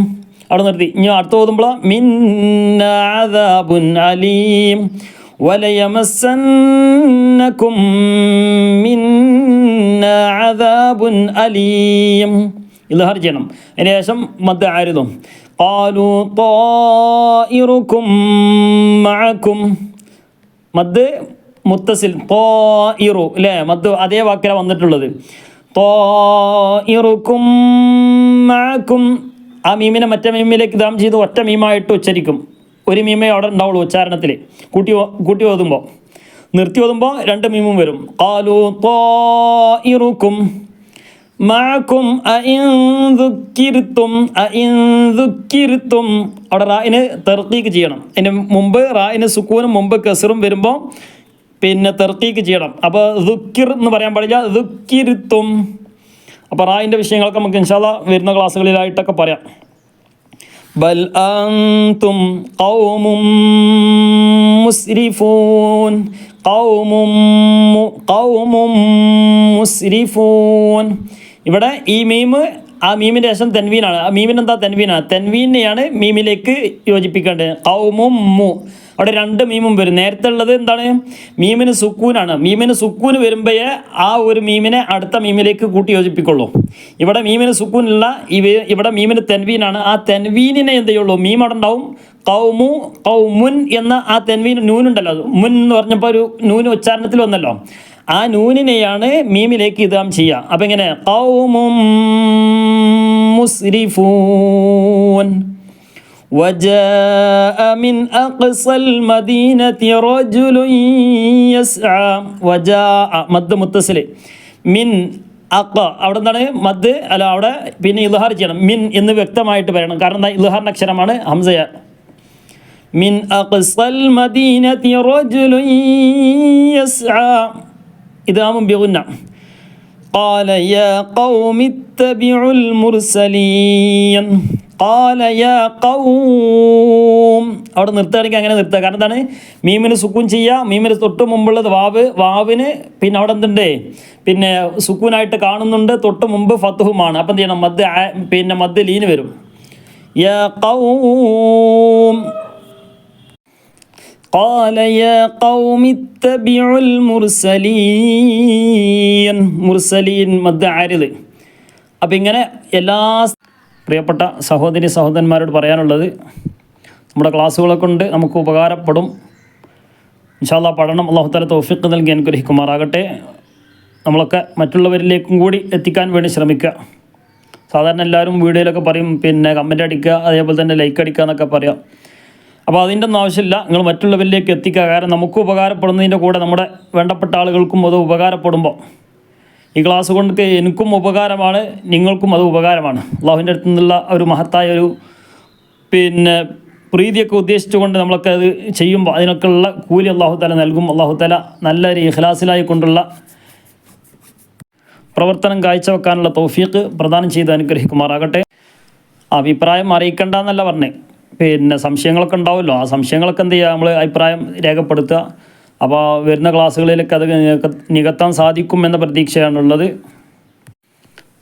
അവിടെ നിർത്തി. ഇനി അടുത്ത് ഓതുമ്പോൾ മിന്ന അദാബുൻ അലീം, വലയമസ്സന്നകും മിന്ന അദാബുൻ അലീം, ഇദ്ഹാർ ചെയ്യണം. അതിന് ശേഷം മദ് ആരിദും. ഖാലൂ ത്വാഇറുക്കും മഅക്കും, മദ് മുത്തസിൽ ത്വാഇറു അല്ലേ, മദ് അതേ വാക്കിലാണ് വന്നിട്ടുള്ളത്. ത്വാഇറുക്കും മഅക്കും, ആ മീമിനെ മറ്റേ മീമിലേക്ക് ഇദ്ഗാം ചെയ്ത് ഒറ്റ മീമായിട്ട് ഉച്ചരിക്കും. ഒരു മീമേ അവിടെ ഉണ്ടാവുള്ളൂ ഉച്ചാരണത്തിൽ. കൂട്ടി ഓതുമ്പോൾ, നിർത്തി ഓതുമ്പോൾ രണ്ട് മീമും വരും. ഖാലൂ ത്വാഇറുക്കും മഅക്കും അഇൻ ദുക്കിർതും അവിടെ റായിന് തർക്കീക്ക് ചെയ്യണം. അതിന് മുമ്പ് റായിന് സുക്കൂനും മുമ്പ് കസറും വരുമ്പോൾ പിന്നെ തർക്കീക്ക് ചെയ്യണം. അപ്പോൾ ദുക്കിർ എന്ന് പറയാൻ പാടില്ല, ദുക്കിർതും. അപ്പോൾ റായിൻ്റെ വിഷയങ്ങളൊക്കെ നമുക്ക് ഇൻഷാ അല്ലാഹ് വരുന്ന ക്ലാസ്സുകളിലായിട്ടൊക്കെ പറയാം. ബൽ അൻതും ഖൗമും മുസ്രിഫൂൻ, ഖൗമും മുസ്രിഫൂൻ. ഇവിടെ ഈ മീമ് ആ മീമിൻ്റെ ശേഷം തെൻവീനാണ്. ആ മീമിന് എന്താ തെൻവീനാണ്, തെൻവീനെയാണ് മീമിലേക്ക് യോജിപ്പിക്കേണ്ടത്. ഖൗമും മു, അവിടെ രണ്ട് മീമും വരും. നേരത്തെ ഉള്ളത് എന്താണ്, മീമിന് സുക്കൂനാണ്. മീമിന് സുക്കൂന് വരുമ്പോഴേ ആ ഒരു മീമിനെ അടുത്ത മീമിലേക്ക് കൂട്ടി യോജിപ്പിക്കുള്ളൂ. ഇവിടെ മീമിന് സുക്കൂനുള്ള ഇവിടെ മീമിന് തെൻവീനാണ്. ആ തെൻവീനിനെ എന്ത് ചെയ്യുള്ളൂ, മീം അവിടെ ഉണ്ടാവും. ഖൗമുൻ എന്ന ആ തെൻവീൻ നൂനുണ്ടല്ലോ, മുൻ എന്ന് പറഞ്ഞപ്പോൾ ഒരു നൂന് ഉച്ചാരണത്തിൽ വന്നല്ലോ, ആ നൂനിനെയാണ് മീമിലേക്ക് ഇദ്ഗാം ചെയ്യുക. അപ്പം എങ്ങനെ, ഖൗമും مسرفون وجاء من أقصى المدينة رجل يسعى وجاء മദ് മുത്തസിൽ മിൻ അക്ക അവിടെ എന്താണ് മദ് അല്ല അവിടെ പിന്നെ ഇൽഹാർ ചെയ്യണം മിൻ എന്ന് വ്യക്തമായിട്ട് പറയണം കാരണം എന്താ ഇൽഹാറിൻ്റെ അക്ഷരമാണ് ഹംസയ മിൻ അഖ്സൽ മദീനതി റജുലുൻ യസ്ആ ഇദാമുൻ ബിഗുന്ന ഖാല യാ ഖൗമി ഇത്തബിഉൽ മുർസലീൻ ഖാല യാ ഖൗം അവിടെ നിർത്തുകയാണെങ്കിൽ അങ്ങനെ നിർത്തുക കാരണം എന്താണ് മീമിന് സുക്കൂൻ ചെയ്യുക മീമിന് തൊട്ട് മുമ്പുള്ളത് വാവിന് പിന്നെ അവിടെ എന്തുണ്ട് പിന്നെ സുക്കൂനായിട്ട് കാണുന്നുണ്ട് തൊട്ട് മുമ്പ് ഫത്തുഹുമാണ് അപ്പം എന്ത് ചെയ്യണം മദ് പിന്നെ മദ് ലീന് വരും യാ ഖൗം ഖാല യാ ഖൗമി ഇത്തബിഉൽ മുർസലീൻ മദ് ആരിദ് അപ്പം ഇങ്ങനെ എല്ലാ പ്രിയപ്പെട്ട സഹോദരി സഹോദരന്മാരോട് പറയാനുള്ളത് നമ്മുടെ ക്ലാസ്സുകളെ കൊണ്ട് നമുക്ക് ഉപകാരപ്പെടും ഇൻഷാ അല്ലാഹ് പഠനം അല്ലാഹു തആല തൗഫീഖ് നൽകി അനുഗ്രഹിക്കുമാറാകട്ടെ നമ്മളൊക്കെ മറ്റുള്ളവരിലേക്കും കൂടി എത്തിക്കാൻ വേണ്ടി ശ്രമിക്കുക സാധാരണ എല്ലാവരും വീഡിയോയിലൊക്കെ പറയും പിന്നെ കമൻ്റ് അടിക്കുക അതേപോലെ തന്നെ ലൈക്ക് അടിക്കുക എന്നൊക്കെ പറയാം അപ്പോൾ അതിൻ്റെ ഒന്നും ആവശ്യമില്ല നിങ്ങൾ മറ്റുള്ളവരിലേക്ക് എത്തിക്കുക കാരണം നമുക്ക് ഉപകാരപ്പെടുന്നതിൻ്റെ കൂടെ നമ്മുടെ വേണ്ടപ്പെട്ട ആളുകൾക്കും അത് ഉപകാരപ്പെടുമ്പോൾ ഈ ക്ലാസ് കൊണ്ട് എനിക്കും ഉപകാരമാണ് നിങ്ങൾക്കും അത് ഉപകാരമാണ് അള്ളാഹുവിൻ്റെ അടുത്തു നിന്നുള്ള ഒരു മഹത്തായ ഒരു പിന്നെ പ്രീതിയൊക്കെ ഉദ്ദേശിച്ചുകൊണ്ട് നമ്മളൊക്കെ അത് ചെയ്യുമ്പോൾ അതിനൊക്കെയുള്ള കൂലി അള്ളാഹു തആല നൽകും അള്ളാഹു തആല നല്ലൊരു ഇഖ്ലാസിലായി കൊണ്ടുള്ള പ്രവർത്തനം കാഴ്ചവെക്കാനുള്ള തൗഫീഖ് പ്രദാനം ചെയ്ത് അനുഗ്രഹിക്കുമാറാകട്ടെ അഭിപ്രായം അറിയിക്കേണ്ട എന്നല്ല പറഞ്ഞേ പിന്നെ സംശയങ്ങളൊക്കെ ഉണ്ടാവുമല്ലോ ആ സംശയങ്ങളൊക്കെ എന്ത് ചെയ്യുക നമ്മൾ അഭിപ്രായം രേഖപ്പെടുത്തുക അപ്പോൾ വരുന്ന ക്ലാസ്സുകളിലൊക്കെ അത് നികത്താൻ സാധിക്കും എന്ന പ്രതീക്ഷയാണുള്ളത്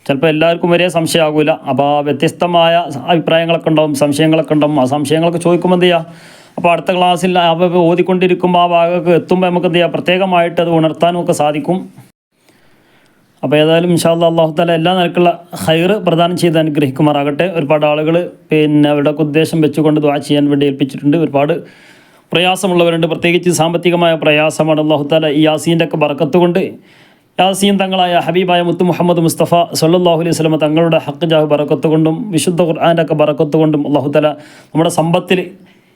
ചിലപ്പോൾ എല്ലാവർക്കും വരെ സംശയമാകില്ല അപ്പോൾ വ്യത്യസ്തമായ അഭിപ്രായങ്ങളൊക്കെ ഉണ്ടാവും സംശയങ്ങളൊക്കെ ഉണ്ടാവും ആ സംശയങ്ങളൊക്കെ ചോദിക്കുമ്പോൾ എന്ത് ചെയ്യുക അപ്പോൾ അടുത്ത ക്ലാസ്സിൽ അപ്പോൾ ഓതിക്കൊണ്ടിരിക്കുമ്പോൾ ആ ഭാഗമൊക്കെ എത്തുമ്പോൾ നമുക്ക് എന്ത് ചെയ്യുക പ്രത്യേകമായിട്ട് അത് ഉണർത്താനും ഒക്കെ സാധിക്കും അപ്പോൾ ഏതായാലും ഇൻഷാ അല്ലാഹ് അല്ലാഹു തആല എല്ലാ നിലക്കുള്ള ഖൈർ പ്രദാനം ചെയ്ത് അനുഗ്രഹിക്കുമാറാകട്ടെ ഒരുപാട് ആളുകൾ പിന്നെ അവരുടെ ഉദ്ദേശം വെച്ചുകൊണ്ട് ദുആ ചെയ്യാൻ വേണ്ടി ഏൽപ്പിച്ചിട്ടുണ്ട് ഒരുപാട് പ്രയാസമുള്ളവരുണ്ട് പ്രത്യേകിച്ച് സാമ്പത്തികമായ പ്രയാസമാണ് അല്ലാഹു തആല ഈ യാസീൻ്റെ ഒക്കെ ബറക്കത്ത് കൊണ്ട് യാസീൻ തങ്ങളായ ഹബീബായ മുത്ത് മുഹമ്മദ് മുസ്തഫ സല്ലല്ലാഹു അലൈഹി വസല്ലം തങ്ങളുടെ ഹഖ് ജാഹ് ബറക്കത്ത് കൊണ്ടും വിശുദ്ധ ഖുർആൻ്റെ ഒക്കെ ബറക്കത്ത് കൊണ്ടും അല്ലാഹു തആല നമ്മുടെ സമ്പത്തിൽ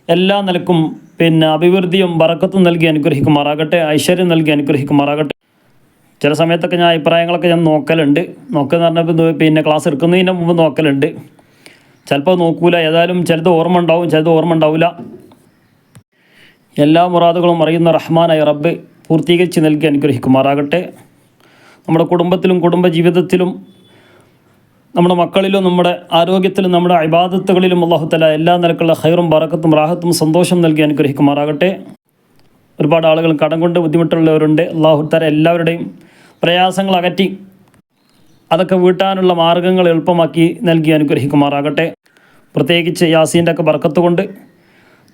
എല്ലാ നിലക്കും പിന്നെ അഭിവൃദ്ധിയും ബറക്കത്തും നൽകി അനുഗ്രഹിക്കുമാറാകട്ടെ ഐശ്വര്യം നൽകി അനുഗ്രഹിക്കുമാറാകട്ടെ ചില സമയത്തൊക്കെ ഞാൻ അഭിപ്രായങ്ങളൊക്കെ ഞാൻ നോക്കുകയെന്ന് പറഞ്ഞപ്പോൾ പിന്നെ ക്ലാസ് എടുക്കുന്നതിന് മുമ്പ് നോക്കലുണ്ട് ചിലപ്പോൾ നോക്കൂല ഏതായാലും ചിലത് ഓർമ്മ ഉണ്ടാവും ചിലത് ഓർമ്മ ഉണ്ടാവില്ല എല്ലാ മുറാദുകളും അറിയുന്ന റഹ്മാനായ റബ്ബ് പൂർത്തീകരിച്ച് നൽകി അനുഗ്രഹിക്കുമാറാകട്ടെ നമ്മുടെ കുടുംബത്തിലും കുടുംബജീവിതത്തിലും നമ്മുടെ മക്കളിലും നമ്മുടെ ആരോഗ്യത്തിലും നമ്മുടെ ഇബാദത്തുകളിലും അല്ലാഹു തആല എല്ലാ നിലക്കുള്ള ഖൈറും ബറക്കത്തും റാഹത്തും സന്തോഷം നൽകി അനുഗ്രഹിക്കുമാറാകട്ടെ ഒരുപാട് ആളുകൾ കടം കൊണ്ട് ബുദ്ധിമുട്ടുള്ളവരുണ്ട് അല്ലാഹു തആല എല്ലാവരുടെയും പ്രയാസങ്ങൾ അകറ്റി അതൊക്കെ വീട്ടാനുള്ള മാർഗ്ഗങ്ങൾ എളുപ്പമാക്കി നൽകി അനുഗ്രഹിക്കുമാറാകട്ടെ പ്രത്യേകിച്ച് യാസീൻ്റെ ഒക്കെ ബറക്കത്ത് കൊണ്ട്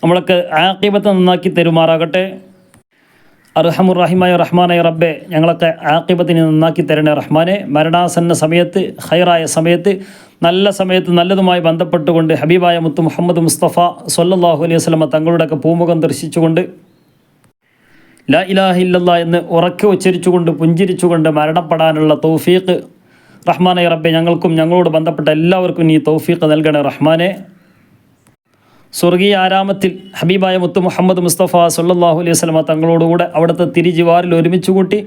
നമ്മളൊക്കെ ആഖിബത്ത് നന്നാക്കി തരുമാറാകട്ടെ അർഹമുർ-റഹീമായ റഹ്മാനായ റബ്ബെ ഞങ്ങളൊക്കെ ആഖിബത്തിനെ നന്നാക്കി തരണേ റഹ്മാനെ മരണാസന്ന സമയത്ത് ഖൈറായ സമയത്ത് നല്ല സമയത്ത് നല്ലതുമായി ബന്ധപ്പെട്ടുകൊണ്ട് ഹബീബായ മുത്ത് മുഹമ്മദ് മുസ്തഫ സല്ലല്ലാഹു അലൈഹി വസല്ലം തങ്ങളുടെയൊക്കെ പൂമുഖം ദർശിച്ചുകൊണ്ട് ലാ ഇലാഹ ഇല്ലല്ലാഹ് എന്ന് ഉറക്കെ ഉച്ചരിച്ചുകൊണ്ട് പുഞ്ചിരിച്ചുകൊണ്ട് മരണപ്പെടാനുള്ള തൗഫീഖ് റഹ്മാനായ റബ്ബെ ഞങ്ങൾക്കും ഞങ്ങളോട് ബന്ധപ്പെട്ട എല്ലാവർക്കും നീ തൗഫീഖ് നൽകണേ റഹ്മാനെ സ്വർഗീയ ആരാമത്തിൽ ഹബീബായ മുത്ത് മുഹമ്മദ് മുസ്തഫ സല്ലല്ലാഹു അലൈഹി വസല്ലം തങ്ങളോടുകൂടെ അവിടുത്തെ തിരിജിവാറിൽ ഒരുമിച്ച് കൂട്ടി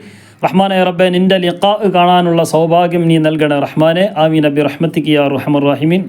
റഹ്മാനായ റബ്ബെ നിൻ്റെ ലിഖാ കാണാനുള്ള സൗഭാഗ്യം നീ നൽകണേ റഹ്മാനെ ആമീൻ ബി റഹ്മതിക യാ അർഹമർ റഹീമീൻ